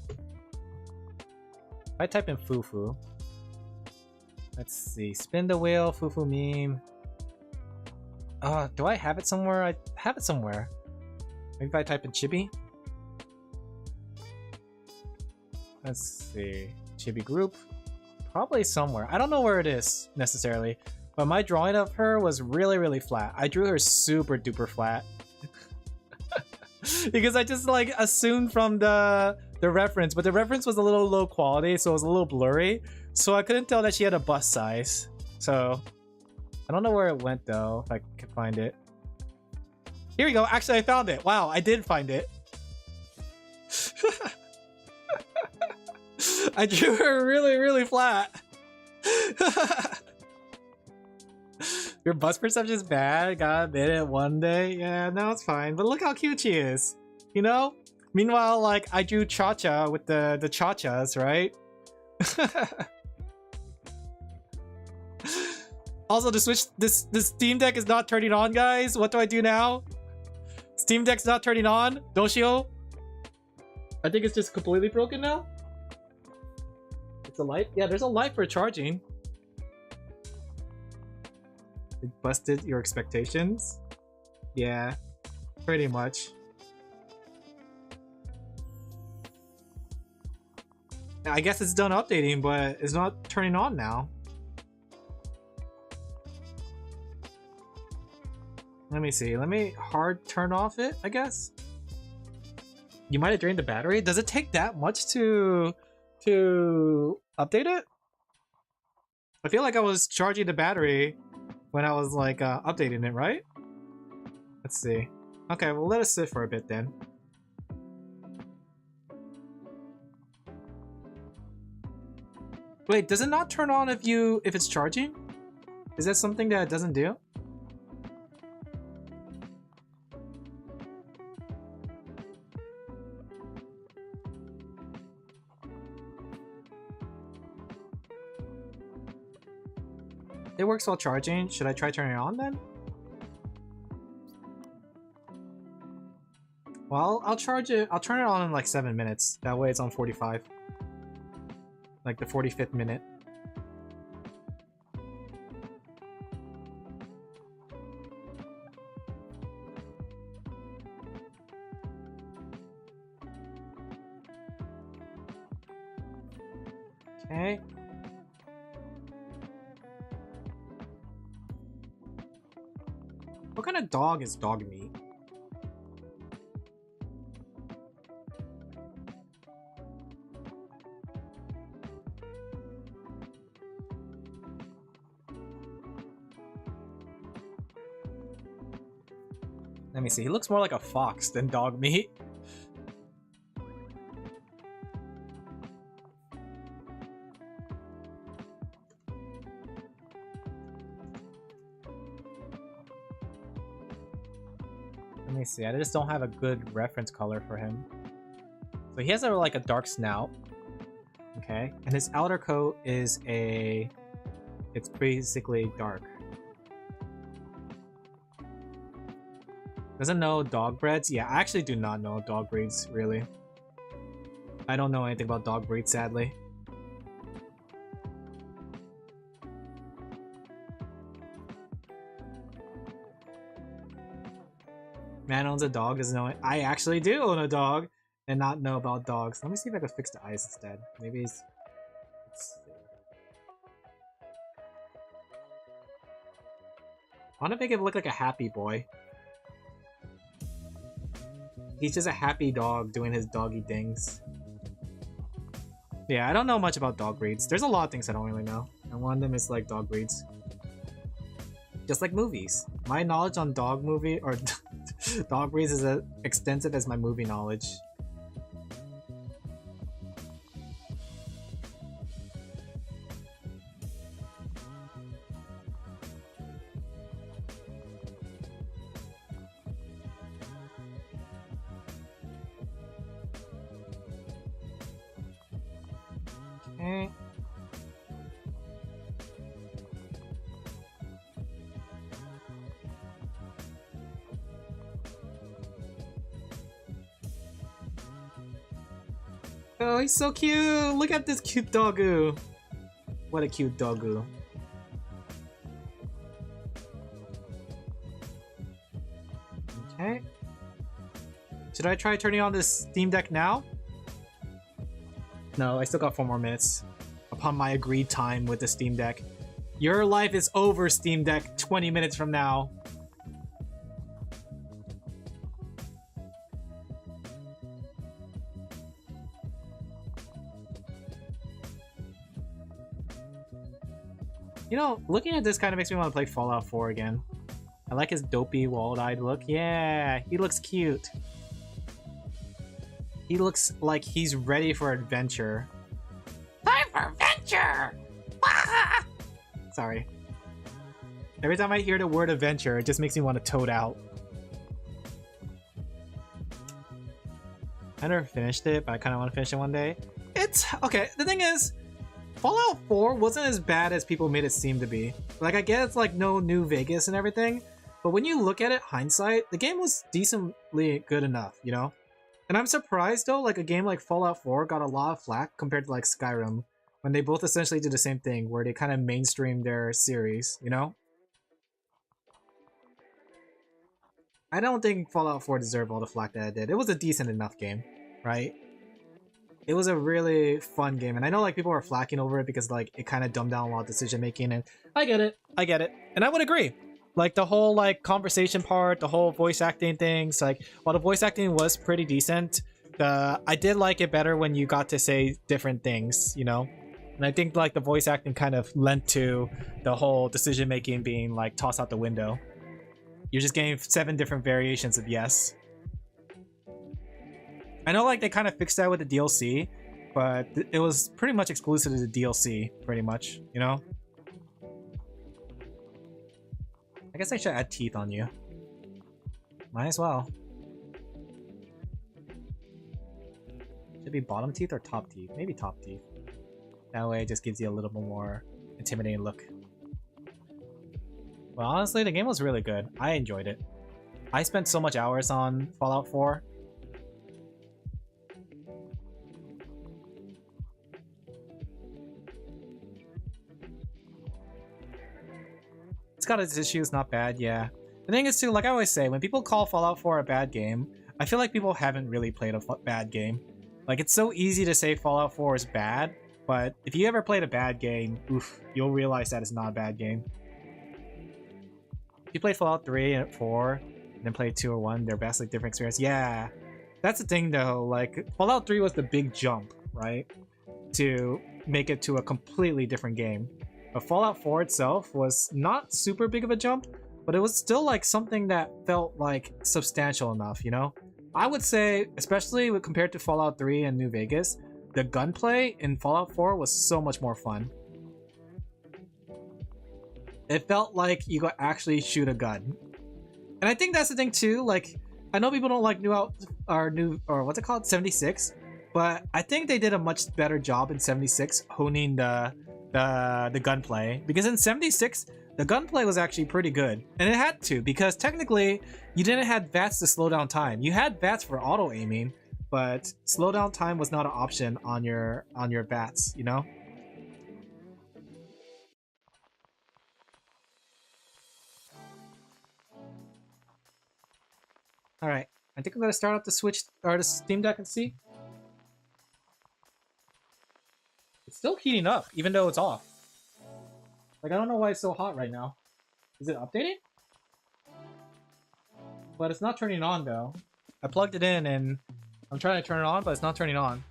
If I type in Fufu. Let's see. Spin the wheel, Fufu meme. Do I have it somewhere? I have it somewhere. Maybe if I type in Chibi. Let's see. Chibi group. Probably somewhere. I don't know where it is necessarily. But my drawing of her was really, really flat. I drew her super duper flat. Because I just like assumed from the reference, but the reference was a little low quality, so it was a little blurry. So I couldn't tell that she had a bust size. So I don't know where it went though, if I can find it. Here we go. Actually, I found it. Wow, I did find it. I drew her really, really flat. Your bust perception is bad. Gotta admit it one day. Yeah, no, it's fine. But look how cute she is. You know? Meanwhile, like, I drew Cha-Cha with the Cha-Chas, right? Also, the Switch, this Steam Deck is not turning on, guys. What do I do now? Steam Deck's not turning on. Doshio? I think it's just completely broken now. It's a light? Yeah, there's a light for charging. It busted your expectations? Yeah, pretty much. I guess it's done updating, but it's not turning on now. Let me see. Let me hard turn off it, I guess. You might have drained the battery. Does it take that much to update it? I feel like I was charging the battery when I was like updating it, right? Let's see. Okay, well, let it sit for a bit then. Wait, does it not turn on if it's charging? Is that something that it doesn't do? It works while charging. Should I try turning it on then? Well, I'll charge it. I'll turn it on in like 7 minutes. That way it's on 45. Like the 45th minute. Okay. What kind of dog is dog meat? Let me see. He looks more like a fox than dog meat. Let me see. I just don't have a good reference color for him. So he has like a dark snout. Okay. And his outer coat is it's basically dark. Doesn't know dog breeds? Yeah, I actually do not know dog breeds, really. I don't know anything about dog breeds, sadly. Man owns a dog, doesn't know it. I actually do own a dog and not know about dogs. Let me see if I can fix the eyes instead. Maybe it's... I want to make him look like a happy boy. He's just a happy dog doing his doggy things. Yeah, I don't know much about dog breeds. There's a lot of things I don't really know. And one of them is like dog breeds. Just like movies. My knowledge on dog movie or dog breeds is as extensive as my movie knowledge. Okay. Oh, he's so cute! Look at this cute doggo! What a cute doggo. Okay. Should I try turning on this Steam Deck now? No, I still got 4 more minutes. Upon my agreed time with the Steam Deck. Your life is over, Steam Deck, 20 minutes from now. You know, looking at this kind of makes me want to play Fallout 4 again. I like his dopey, walled-eyed look. Yeah, he looks cute. He looks like he's ready for adventure. Time for adventure! Sorry. Every time I hear the word adventure, it just makes me want to toad out. I never finished it, but I kind of want to finish it one day. It's... okay, the thing is, Fallout 4 wasn't as bad as people made it seem to be. Like, I get it's like no New Vegas and everything, but when you look at it, hindsight, the game was decently good enough, you know? And I'm surprised though, like a game like Fallout 4 got a lot of flack compared to like Skyrim, when they both essentially did the same thing, where they kind of mainstreamed their series, you know? I don't think Fallout 4 deserved all the flack that it did. It was a decent enough game, right? It was a really fun game, and I know like people were flacking over it because like it kind of dumbed down a lot of decision making, and I get it, and I would agree. Like the whole like conversation part, the whole voice acting things, like while the voice acting was pretty decent, I did like it better when you got to say different things, you know? And I think like the voice acting kind of lent to the whole decision making being like tossed out the window. You're just getting 7 different variations of yes. I know like they kind of fixed that with the DLC, but it was pretty much exclusive to the DLC, pretty much, you know? I guess I should add teeth on you. Might as well. Should it be bottom teeth or top teeth? Maybe top teeth. That way it just gives you a little bit more intimidating look. Well, honestly, the game was really good. I enjoyed it. I spent so much hours on Fallout 4. It's got its issues, not bad, yeah. The thing is too, like I always say, when people call Fallout 4 a bad game, I feel like people haven't really played a bad game. Like, it's so easy to say Fallout 4 is bad, but if you ever played a bad game, oof, you'll realize that it's not a bad game. If you played Fallout 3 and 4, and then played 2 or 1, they're vastly different experience. Yeah, that's the thing though, like, Fallout 3 was the big jump, right? To make it to a completely different game. But Fallout 4 itself was not super big of a jump, but it was still like something that felt like substantial enough, you know? I would say, especially compared to Fallout 3 and New Vegas, the gunplay in Fallout 4 was so much more fun. It felt like you could actually shoot a gun. And I think that's the thing too, like, I know people don't like what's it called, 76, but I think they did a much better job in 76 honing the gunplay, because in 76 the gunplay was actually pretty good, and it had to, because technically you didn't have VATS to slow down time. You had VATS for auto aiming, but slow down time was not an option on your VATS, you know? All right, I think I'm gonna start up the Switch or the Steam Deck and see. It's still heating up, even though it's off. Like, I don't know why it's so hot right now. Is it updating? But it's not turning on, though. I plugged it in, and I'm trying to turn it on, but it's not turning on.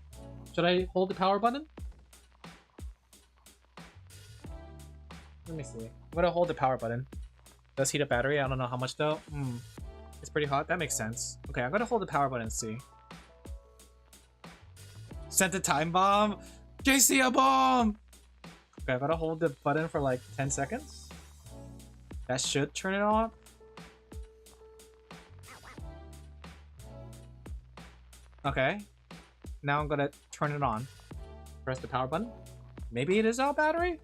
Should I hold the power button? Let me see. I'm gonna hold the power button. Does heat up battery? I don't know how much, though. It's pretty hot. That makes sense. Okay, I'm gonna hold the power button and see. Sent a time bomb! JC, a bomb! Okay, I gotta hold the button for like 10 seconds. That should turn it on. Okay. Now I'm gonna turn it on. Press the power button. Maybe it is out battery?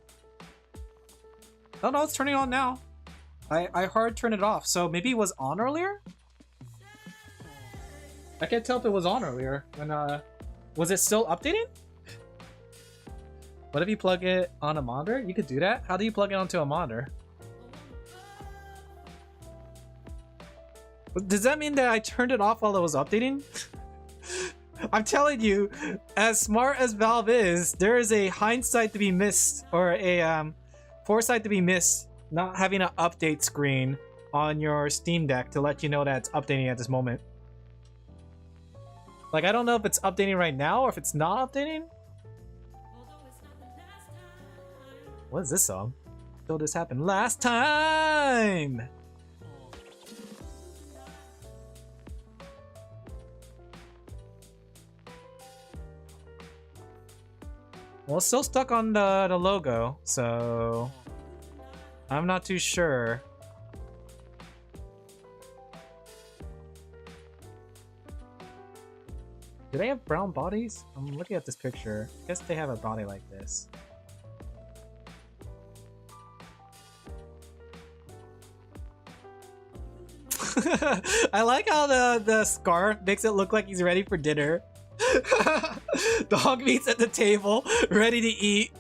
Oh no, it's turning on now. I hard turned it off, so maybe it was on earlier? I can't tell if it was on earlier. When was it still updating? What if you plug it on a monitor? You could do that? How do you plug it onto a monitor? Does that mean that I turned it off while it was updating? I'm telling you, as smart as Valve is, there is a hindsight to be missed, or a foresight to be missed, not having an update screen on your Steam Deck to let you know that it's updating at this moment. Like, I don't know if it's updating right now or if it's not updating. What is this song? So this happened last time! Well, it's still stuck on the logo, so I'm not too sure. Do they have brown bodies? I'm looking at this picture. I guess they have a body like this. I like how the scarf makes it look like he's ready for dinner. Dog meat's at the table, ready to eat.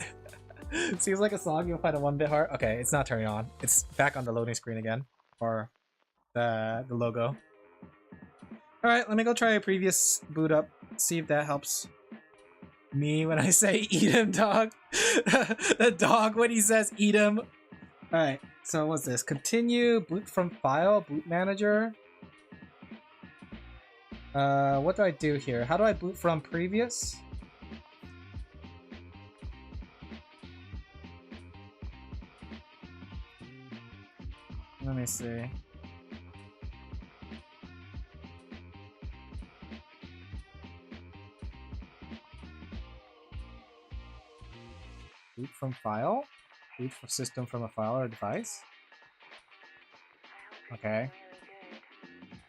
Seems like a song you'll find a 1-bit heart. Okay, it's not turning on. It's back on the loading screen again. Or the logo. Alright, let me go try a previous boot up. See if that helps me when I say eat him, dog. The dog when he says eat him. Alright, so what's this? Continue, boot from file, boot manager. What do I do here? How do I boot from previous? Let me see. Boot from file? Boot from system from a file or device? Okay.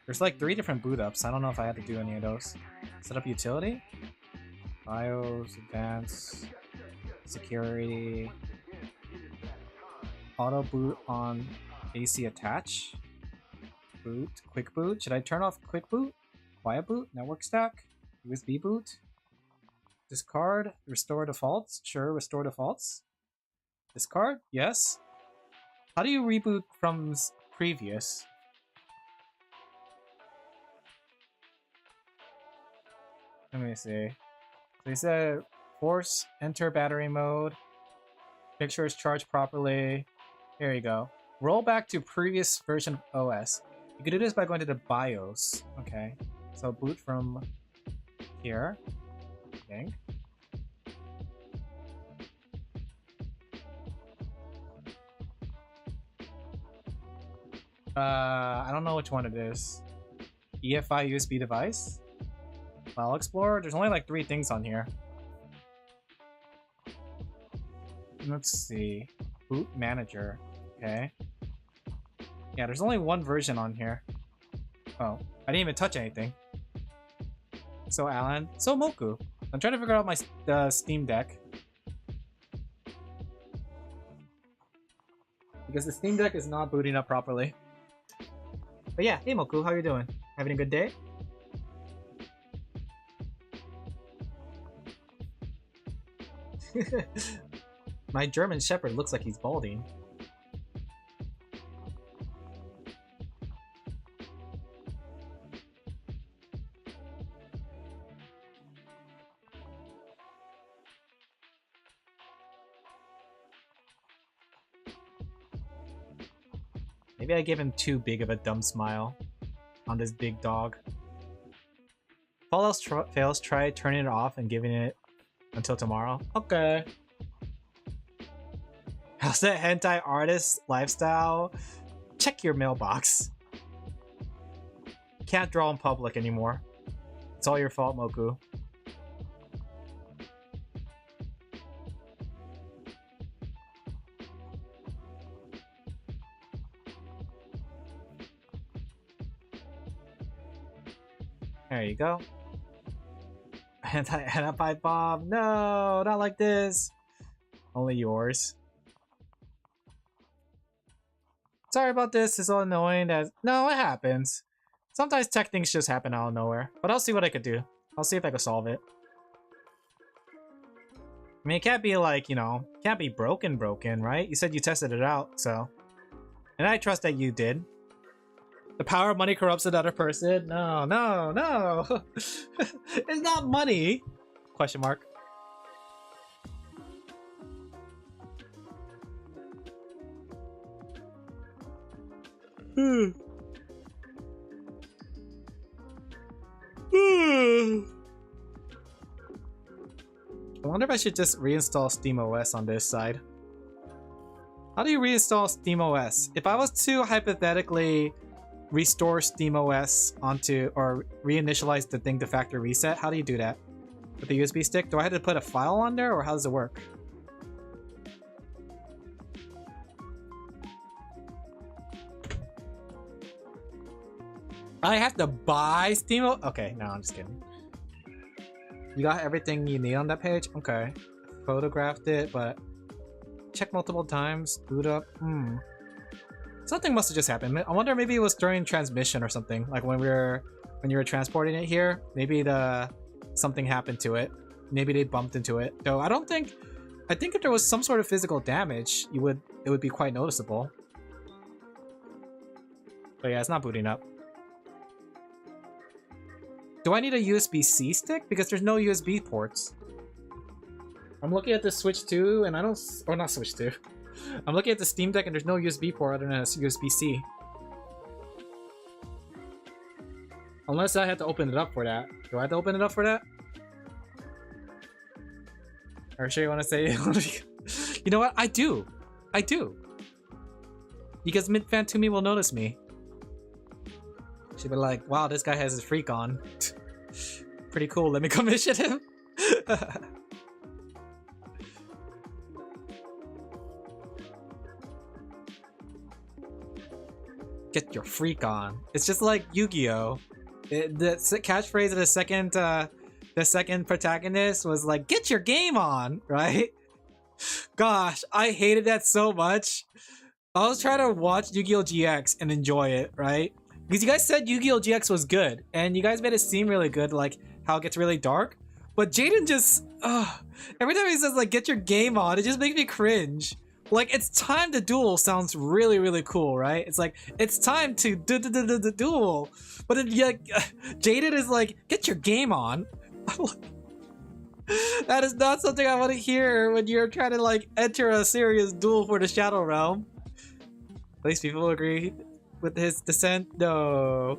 There's like 3 different boot ups. I don't know if I had to do any of those. Set up utility? BIOS, advanced, security, auto boot on AC attach. Boot. Quick boot. Should I turn off quick boot? Quiet boot? Network stack? USB boot? Discard? Restore defaults? Sure, restore defaults. Discard? Yes. How do you reboot from previous? Let me see. So he said force enter battery mode. Make sure it's charged properly. Here you go. Roll back to previous version of OS. You can do this by going to the BIOS. Okay. So boot from here. I think. I don't know which one it is. EFI USB device? File Explorer? There's only like 3 things on here. Let's see. Boot Manager. Okay. Yeah, there's only 1 version on here. Oh, I didn't even touch anything. So Alan. So Moku. I'm trying to figure out my Steam Deck. Because the Steam Deck is not booting up properly. But yeah, hey Moku, how you doing? Having a good day? My German Shepherd looks like he's balding. Maybe I gave him too big of a dumb smile on this big dog. If all else fails, try turning it off and giving it until tomorrow. Okay. How's that hentai artist lifestyle? Check your mailbox. Can't draw in public anymore. It's all your fault, Moku. There you go. Anti-pipe bomb. No, not like this. Only yours. Sorry about this. It's so annoying that... No, it happens. Sometimes tech things just happen out of nowhere. But I'll see what I could do. I'll see if I can solve it. I mean, it can't be like, you know... Can't be broken, right? You said you tested it out, so... And I trust that you did. The power of money corrupts another person? No, no, no! It's not money! Question mark. I wonder if I should just reinstall SteamOS on this side. How do you reinstall SteamOS? If I was to hypothetically restore SteamOS onto, or reinitialize the thing to factory reset, how do you do that? With the USB stick? Do I have to put a file on there, or how does it work? I have to buy SteamOS? Okay, no, I'm just kidding. You got everything you need on that page? Okay. Photographed it, but check multiple times, boot up. Something must have just happened. I wonder, maybe it was during transmission or something. Like when you were transporting it here, maybe something happened to it. Maybe they bumped into it. So I think if there was some sort of physical damage, it would be quite noticeable. But yeah, it's not booting up. Do I need a USB-C stick? Because there's no USB ports. I'm looking at the Switch 2 and I don't... Or not Switch 2. I'm looking at the Steam Deck and there's no USB port other than a USB-C. Unless I had to open it up for that. Do I have to open it up for that? Or sure you want to say... You know what? I do. I do. Because Mid-Fan2Me will notice me. She'd be like, wow, this guy has his freak on. Pretty cool, let me commission him. Get your freak on. It's just like Yu-Gi-Oh! The catchphrase of the second protagonist was like, get your game on, right? Gosh, I hated that so much. I was trying to watch Yu-Gi-Oh! GX and enjoy it, right? Because you guys said Yu-Gi-Oh! GX was good, and you guys made it seem really good, like how it gets really dark. But Jaden just, every time he says like "get your game on," it just makes me cringe. Like, it's time to duel sounds really, really cool, right? It's like, it's time to duel. But then, yeah, Jaden is like, "get your game on." That is not something I want to hear when you're trying to like enter a serious duel for the Shadow Realm. At least people will agree with his dissent. No.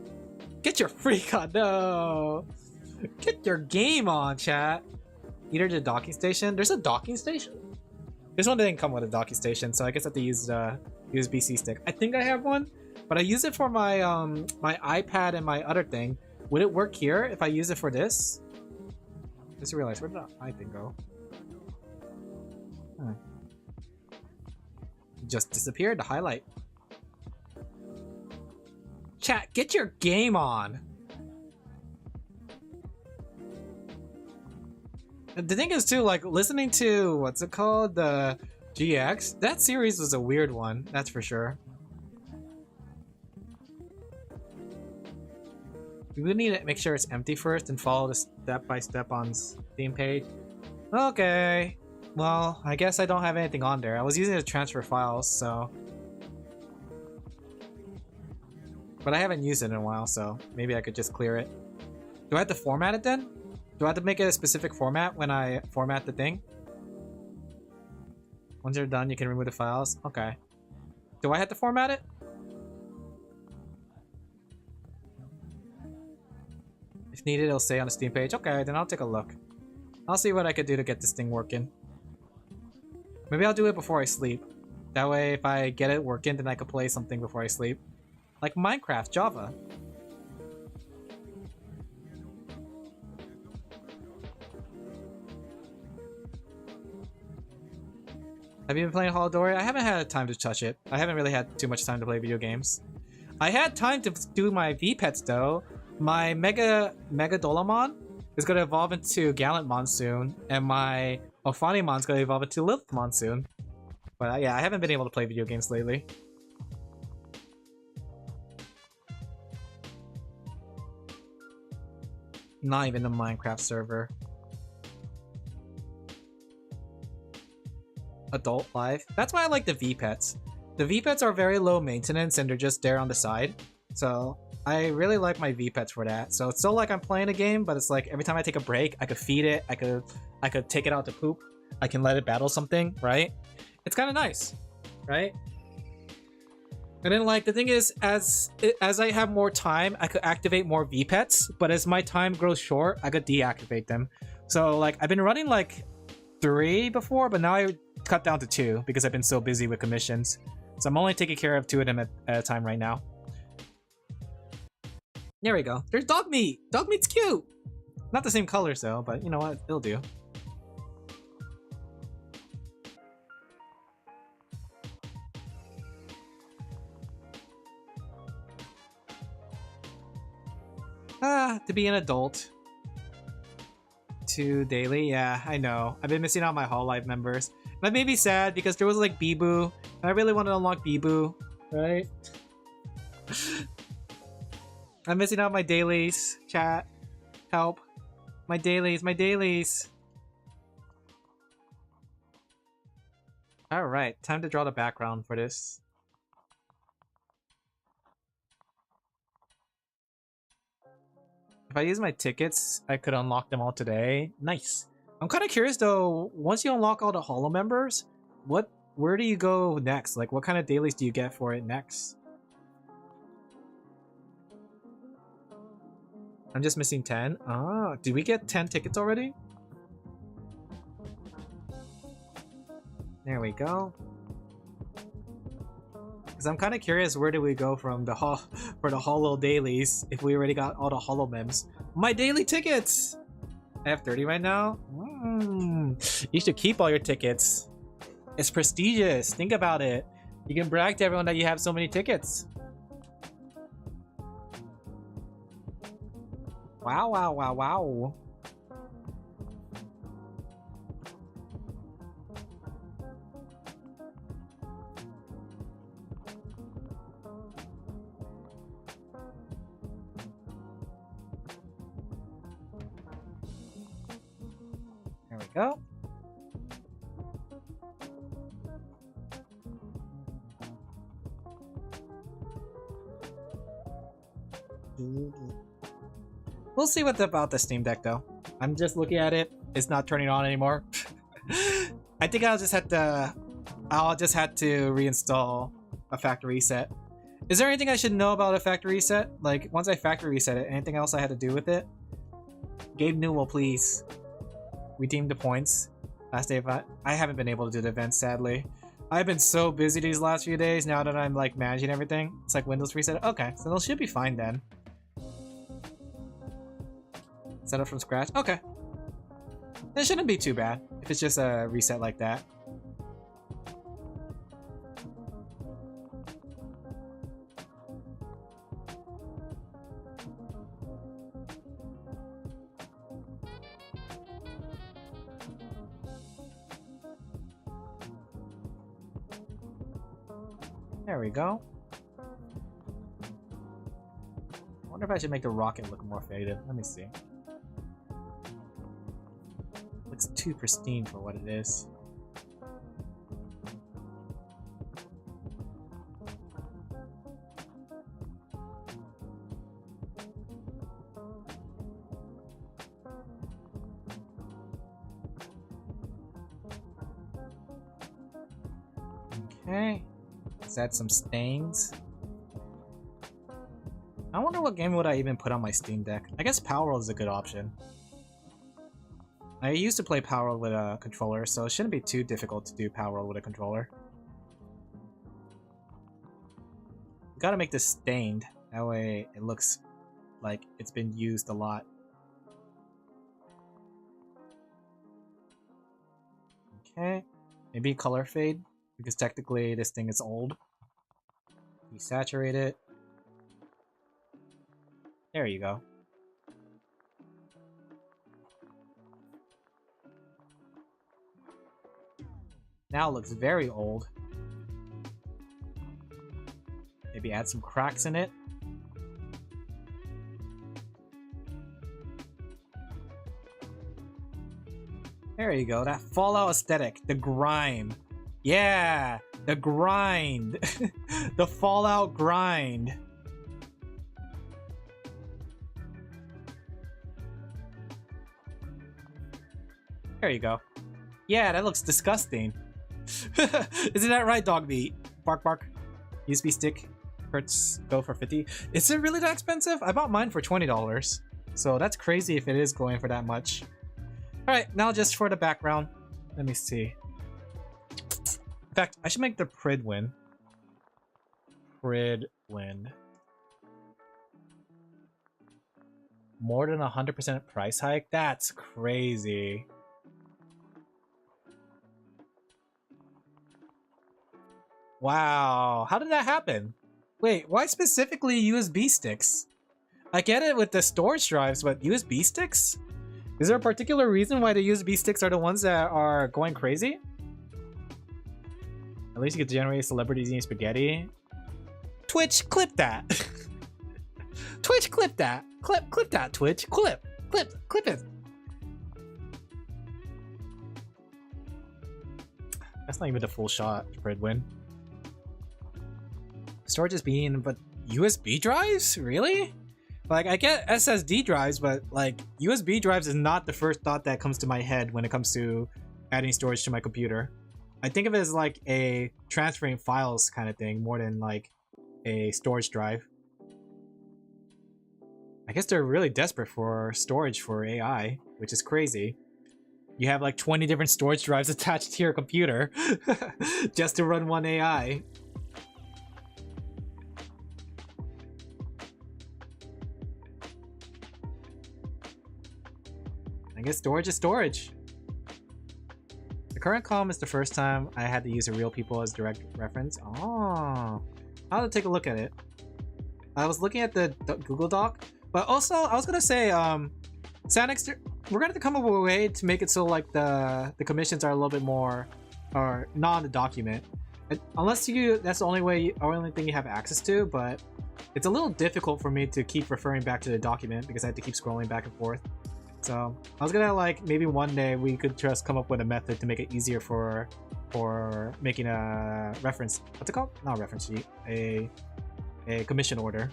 Get your freak on. No. Get your game on, chat. Either the docking station. There's a docking station? This one didn't come with a docking station, so I guess I have to use the USB-C stick. I think I have one, but I use it for my my iPad and my other thing. Would it work here if I use it for this? I just realized, where did that iPad go? Just disappeared, the highlight. Chat, get your game on. The thing is too, like, listening to, what's it called? The GX? That series was a weird one, that's for sure. We need to make sure it's empty first and follow the step-by-step on Steam page. Okay. Well, I guess I don't have anything on there. I was using it to transfer files, so... But I haven't used it in a while, so maybe I could just clear it. Do I have to format it then? Do I have to make it a specific format when I format the thing? Once you're done, you can remove the files? Okay. Do I have to format it? If needed, it'll say on the Steam page. Okay, then I'll take a look. I'll see what I could do to get this thing working. Maybe I'll do it before I sleep. That way, if I get it working, then I could play something before I sleep. Like Minecraft, Java. Have you been playing Holodori? I haven't had time to touch it. I haven't really had too much time to play video games. I had time to do my V-Pets though. My Mega Dolamon is going to evolve into Gallant Monsoon, and my Ophanimon is going to evolve into Lilith Monsoon. But yeah, I haven't been able to play video games lately. Not even the Minecraft server. Adult life. That's why I like the V-Pets. The V-Pets are very low maintenance and they're just there on the side. So I really like my V-Pets for that. So it's still like I'm playing a game, but it's like every time I take a break, I could feed it, I could take it out to poop, I can let it battle something, right? It's kind of nice, right? And then like the thing is, as I have more time, I could activate more V-Pets, but as my time grows short, I could deactivate them. So like I've been running like 3 before, but now I cut down to 2 because I've been so busy with commissions. So I'm only taking care of 2 of them at a time right now. There we go. There's dog meat! Dog meat's cute! Not the same colors though, but you know what? It'll do. To be an adult. 2 daily? Yeah, I know. I've been missing out my Hololive members. That made me sad because there was like Bibu, and I really wanted to unlock Bibu, right? I'm missing out my dailies, chat. Help. My dailies, my dailies. Alright, time to draw the background for this. If I use my tickets, I could unlock them all today. Nice. I'm kind of curious though, once you unlock all the Holo members, where do you go next? Like, what kind of dailies do you get for it next? I'm just missing 10. Ah, did we get 10 tickets already? There we go. Because I'm kind of curious, where do we go from the for the Holo dailies if we already got all the Holo mems? My daily tickets! I have 30 right now? You should keep all your tickets. It's prestigious. Think about it. You can brag to everyone that you have so many tickets. Wow, wow, wow, wow. go. We'll see what's about the Steam Deck though. I'm just looking at it. It's not turning on anymore. I think I'll just have to reinstall a factory reset. Is there anything I should know about a factory reset? Like, once I factory reset it, anything else I had to do with it? Gabe Newell, please. Redeem the points. Last day of I haven't been able to do the event, sadly. I've been so busy these last few days now that I'm like managing everything. It's like Windows reset. Okay, so those should be fine then. Set up from scratch. Okay. It shouldn't be too bad if it's just a reset like that. There we go. I wonder if I should make the rocket look more faded. Let me see. Looks too pristine for what it is. Okay. Let's add some stains. I wonder what game would I even put on my Steam Deck. I guess Power World is a good option. I used to play Power World with a controller, so it shouldn't be too difficult to do Power World with a controller. You gotta make this stained. That way it looks like it's been used a lot. Okay. Maybe color fade, because technically this thing is old. Desaturate it. There you go. Now it looks very old. Maybe add some cracks in it. There you go, that Fallout aesthetic, the grime. Yeah, the grind. The Fallout grind. There you go. Yeah, that looks disgusting. Isn't that right, dog meat? Bark bark. USB stick hurts go for 50. Is it really that expensive? I bought mine for $20. So that's crazy if it is going for that much. Alright, now just for the background. Let me see. In fact, I should make the Pridwin. Pridwin. More than 100% price hike? That's crazy. Wow, how did that happen? Wait, why specifically USB sticks? I get it with the storage drives, but USB sticks? Is there a particular reason why the USB sticks are the ones that are going crazy? At least you could generate celebrities eating spaghetti. Twitch, clip that! Twitch, clip that! Clip that, Twitch! Clip it! That's not even the full shot, Pridwin. Storage is being, but USB drives? Really? Like, I get SSD drives, but like, USB drives is not the first thought that comes to my head when it comes to adding storage to my computer. I think of it as like a transferring files kind of thing more than like a storage drive. I guess they're really desperate for storage for AI, which is crazy. You have like 20 different storage drives attached to your computer just to run one AI. I guess storage is storage. The current column is the first time I had to use a real people as direct reference. Oh, I'll have to take a look at it. I was looking at the Google Doc, but also I was gonna say, Sanix, we're gonna have to come up with a way to make it so like the commissions are a little bit more, or not on the document. Unless that's the only thing you have access to, but it's a little difficult for me to keep referring back to the document because I have to keep scrolling back and forth. So I was gonna like maybe one day we could just come up with a method to make it easier for making a reference. What's it called? Not a reference sheet. A commission order.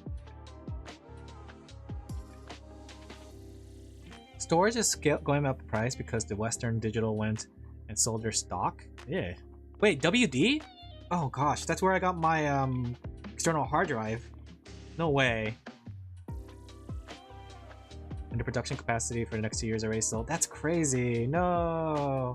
Storage is going up the price because the Western Digital went and sold their stock. Yeah. Wait, WD? Oh gosh, that's where I got my external hard drive. No way. And the production capacity for the next 2 years already sold. That's crazy. No.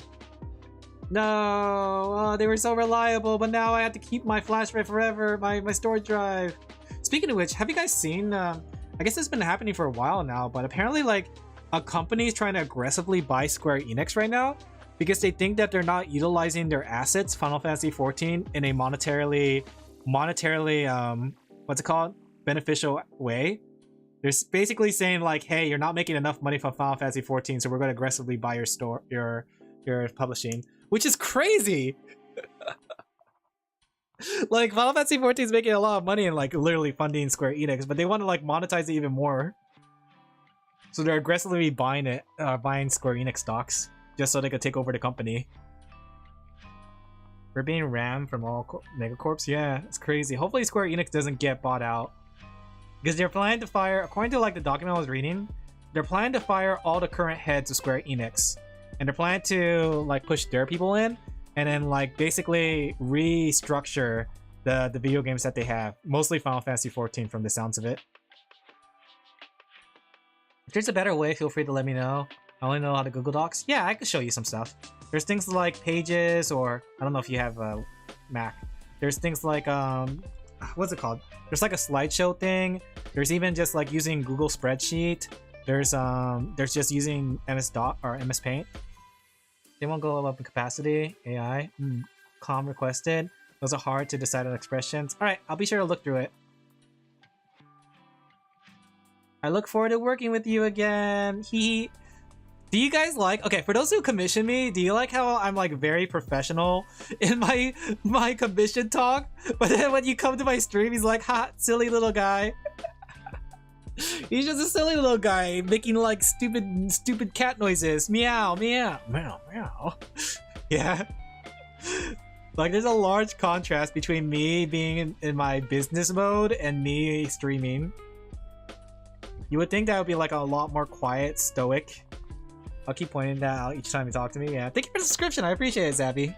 No. Oh, they were so reliable, but now I have to keep my flash drive forever. My storage drive. Speaking of which, have you guys seen? I guess it's been happening for a while now, but apparently, like, a company is trying to aggressively buy Square Enix right now because they think that they're not utilizing their assets, Final Fantasy XIV, in a monetarily, what's it called? Beneficial way. They're basically saying like, hey, you're not making enough money from Final Fantasy XIV, so we're going to aggressively buy your store, your publishing, which is crazy. Like Final Fantasy XIV is making a lot of money and like literally funding Square Enix, but they want to like monetize it even more. So they're aggressively buying it, buying Square Enix stocks just so they could take over the company. We're being rammed from all megacorps. Yeah, it's crazy. Hopefully Square Enix doesn't get bought out. Because they're planning to fire, according to like the document I was reading, they're planning to fire all the current heads of Square Enix. And they're planning to like push their people in and then like basically restructure the video games that they have. Mostly Final Fantasy XIV from the sounds of it. If there's a better way, feel free to let me know. I only know how to Google Docs. Yeah, I could show you some stuff. There's things like Pages, or I don't know if you have a Mac. There's things like what's it called? There's like a slideshow thing. There's even just like using Google Spreadsheet. There's just using MS Dot or MS Paint. They won't go up in capacity. AI. Com requested. Those are hard to decide on expressions. All right, I'll be sure to look through it. I look forward to working with you again. Do you guys like, okay, for those who commission me, do you like how I'm like very professional in my commission talk? But then when you come to my stream, he's like, ha, silly little guy. He's just a silly little guy making like stupid cat noises. Meow, meow, meow, meow. Yeah. Like there's a large contrast between me being in my business mode and me streaming. You would think that would be like a lot more quiet, stoic. I'll keep pointing that out each time you talk to me. Yeah, thank you for the subscription. I appreciate it, Zabby.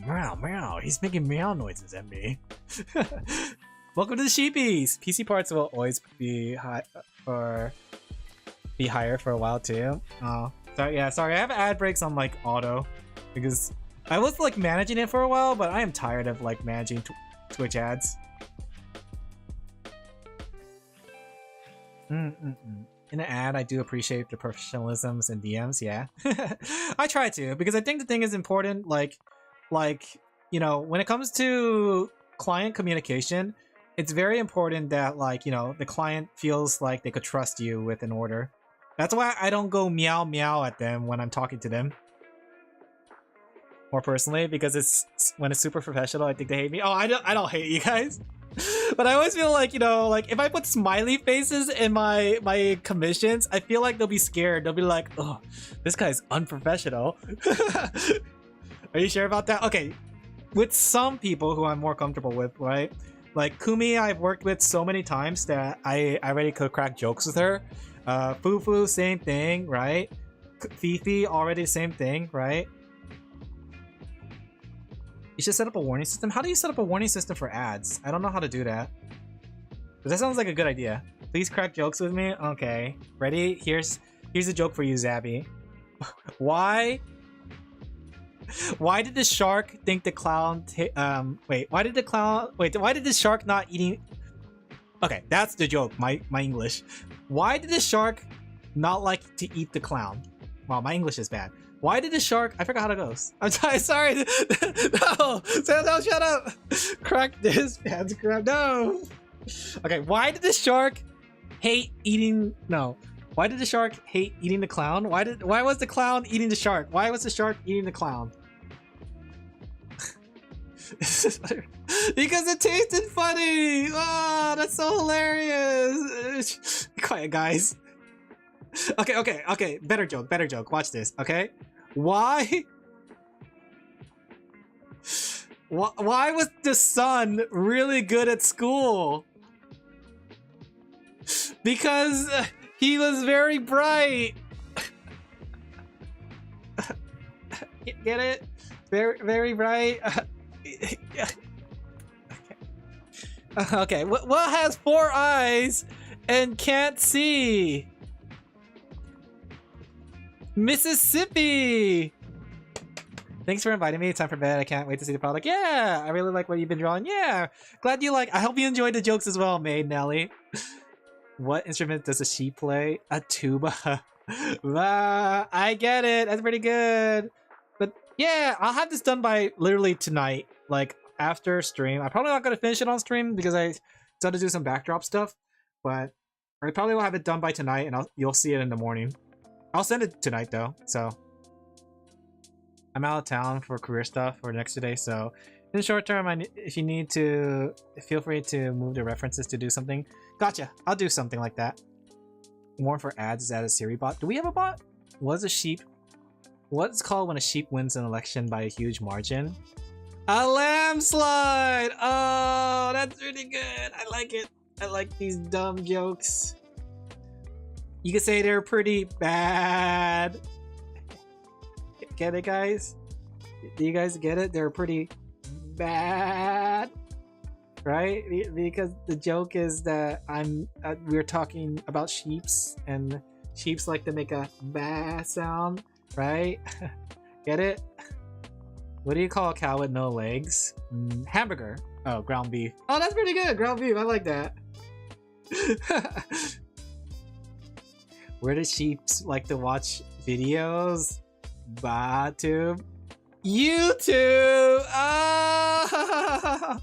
Meow, meow. He's making meow noises at me. Welcome to the sheepies. PC parts will always be higher for a while too. Oh, sorry. Yeah, sorry. I have ad breaks on like auto because I was like managing it for a while, but I am tired of like managing Twitch ads. In an ad, I do appreciate the professionalisms and DMs, yeah. I try to, because I think the thing is important, like, you know, when it comes to client communication, it's very important that, like, you know, the client feels like they could trust you with an order. That's why I don't go meow meow at them when I'm talking to them. More personally, because when it's super professional, I think they hate me. Oh, I don't hate you guys. But I always feel like, you know, like if I put smiley faces in my commissions, I feel like they'll be scared. They'll be like, oh, this guy's unprofessional. Are you sure about that? Okay, with some people who I'm more comfortable with, right? Like Kumi, I've worked with so many times that I already could crack jokes with her. Fufu, same thing, right? Fifi, already same thing, right? You should set up a warning system. How do you set up a warning system for ads? I don't know how to do that. But that sounds like a good idea. Please crack jokes with me. Okay, ready? Here's a joke for you, Zabby. Why did the shark think the clown? Why did the shark not eating? Okay, that's the joke. My English. Why did the shark not like to eat the clown? Wow, my English is bad. Why did the shark? I forgot how it goes. I'm sorry. No, shut up. Crack this, fans crap. No. Okay, why did the shark hate eating? No. Why did the shark hate eating the clown? Why was the clown eating the shark? Why was the shark eating the clown? Because it tasted funny. Oh, that's so hilarious. Be quiet, guys. Okay. Better joke. Watch this, okay? Why was the son really good at school? Because he was very bright. Get it? Very bright. Okay. What has 4 eyes and can't see? Mississippi. Thanks for inviting me. Time for bed. I can't wait to see the product. Yeah, I really like what you've been drawing. Yeah, glad you like. I hope you enjoyed the jokes as well, Maid Nelly. What instrument does a sheep play? A tuba. I get it. That's pretty good. But yeah, I'll have this done by literally tonight, like after stream. I'm probably not gonna finish it on stream because I still have to do some backdrop stuff. But I probably will have it done by tonight, and you'll see it in the morning. I'll send it tonight though. So I'm out of town for career stuff for the next 2 days. So in the short term, if you need to, feel free to move the references to do something. Gotcha. I'll do something like that. More for ads is add a Siri bot. Do we have a bot? What's a sheep? What's called when a sheep wins an election by a huge margin? A landslide! Oh, that's really good. I like it. I like these dumb jokes. You could say they're pretty bad. Get it, guys? Do you guys get it? They're pretty bad, right? Because the joke is that we're talking about sheeps, and sheeps like to make a ba sound, right? Get it? What do you call a cow with no legs? Hamburger. Oh, ground beef. Oh, that's pretty good. Ground beef. I like that. Where do sheeps like to watch videos? Batube. YouTube! Ah!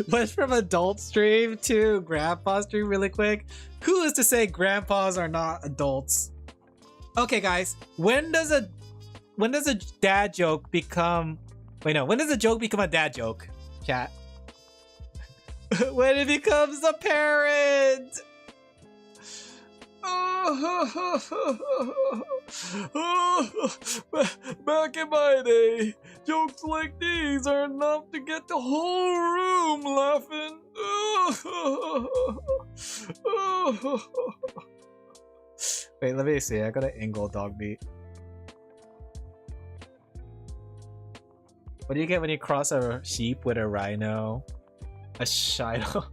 Went from adult stream to grandpa stream really quick. Who is to say grandpas are not adults? Okay, guys. When does a dad joke become... Wait, no. When does a joke become a dad joke? Chat. When it becomes a parent! Back in my day, jokes like these are enough to get the whole room laughing. Wait, let me see. I got an angle dog beat. What do you get when you cross a sheep with a rhino? A shido.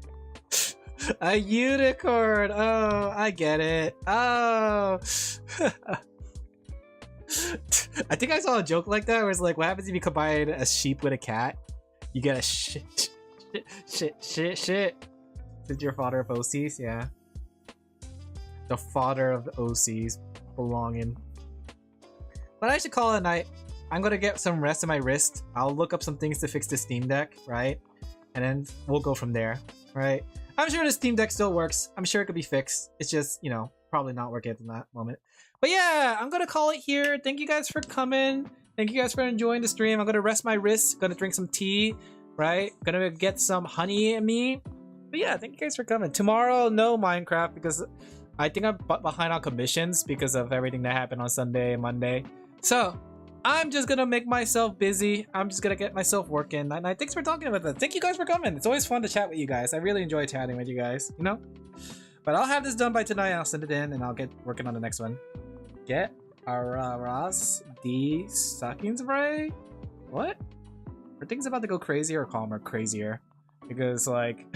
A unicorn! Oh, I get it. Oh! I think I saw a joke like that where it's like, what happens if you combine a sheep with a cat? You get a shit. Did your fodder of OCs? Yeah. The fodder of the OCs belonging. But I should call it a night. I'm gonna get some rest in my wrist. I'll look up some things to fix the Steam Deck, right? And then we'll go from there, right? I'm sure the Steam Deck still works. I'm sure it could be fixed. It's just, you know, probably not working at that moment. But yeah, I'm gonna call it here. Thank you guys for coming. Thank you guys for enjoying the stream. I'm gonna rest my wrist. Gonna drink some tea, right? Gonna get some honey in me. But yeah, thank you guys for coming. Tomorrow, no Minecraft because I think I'm behind on commissions because of everything that happened on Sunday and Monday. So I'm just gonna make myself busy. I'm just gonna get myself working. And thanks for talking with us. Thank you guys for coming. It's always fun to chat with you guys. I really enjoy chatting with you guys, you know? But I'll have this done by tonight. I'll send it in and I'll get working on the next one. Get Araras D sucking spray? What? Are things about to go crazier or calmer? Crazier. Because like,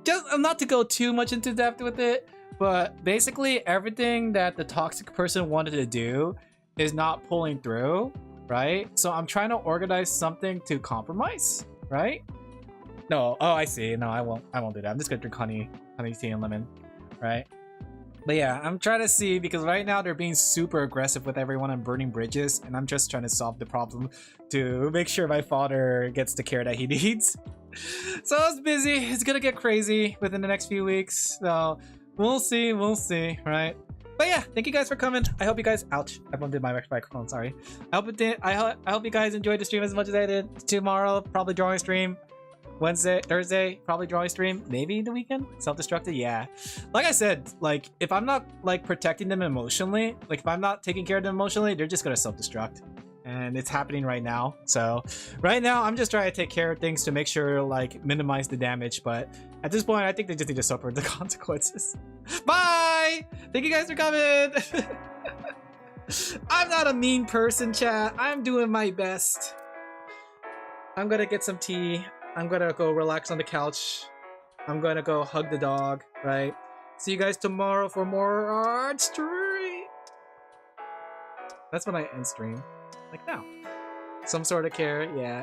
just not to go too much into depth with it, but basically everything that the toxic person wanted to do is not pulling through, right? So I'm trying to organize something to compromise, right? No, oh I see. No, I won't do that. I'm just gonna drink honey tea and lemon, right? But yeah, I'm trying to see because right now they're being super aggressive with everyone and burning bridges, and I'm just trying to solve the problem to make sure my father gets the care that he needs. So I was busy. It's gonna get crazy within the next few weeks. So we'll see, right? But yeah, thank you guys for coming. I hope you guys, ouch, I bumped in my microphone, sorry. I hope you guys enjoyed the stream as much as I did. Tomorrow, probably drawing stream. Wednesday, Thursday, probably drawing stream. Maybe the weekend. Self-destructed, yeah. Like I said, like if I'm not like protecting them emotionally, like if I'm not taking care of them emotionally, they're just gonna self-destruct. And it's happening right now. So right now I'm just trying to take care of things to make sure like minimize the damage. But at this point, I think they just need to suffer the consequences. Bye! Thank you guys for coming! I'm not a mean person, chat. I'm doing my best. I'm gonna get some tea. I'm gonna go relax on the couch. I'm gonna go hug the dog, right? See you guys tomorrow for more art stream. That's when I end stream. Like now. Some sort of care, yeah.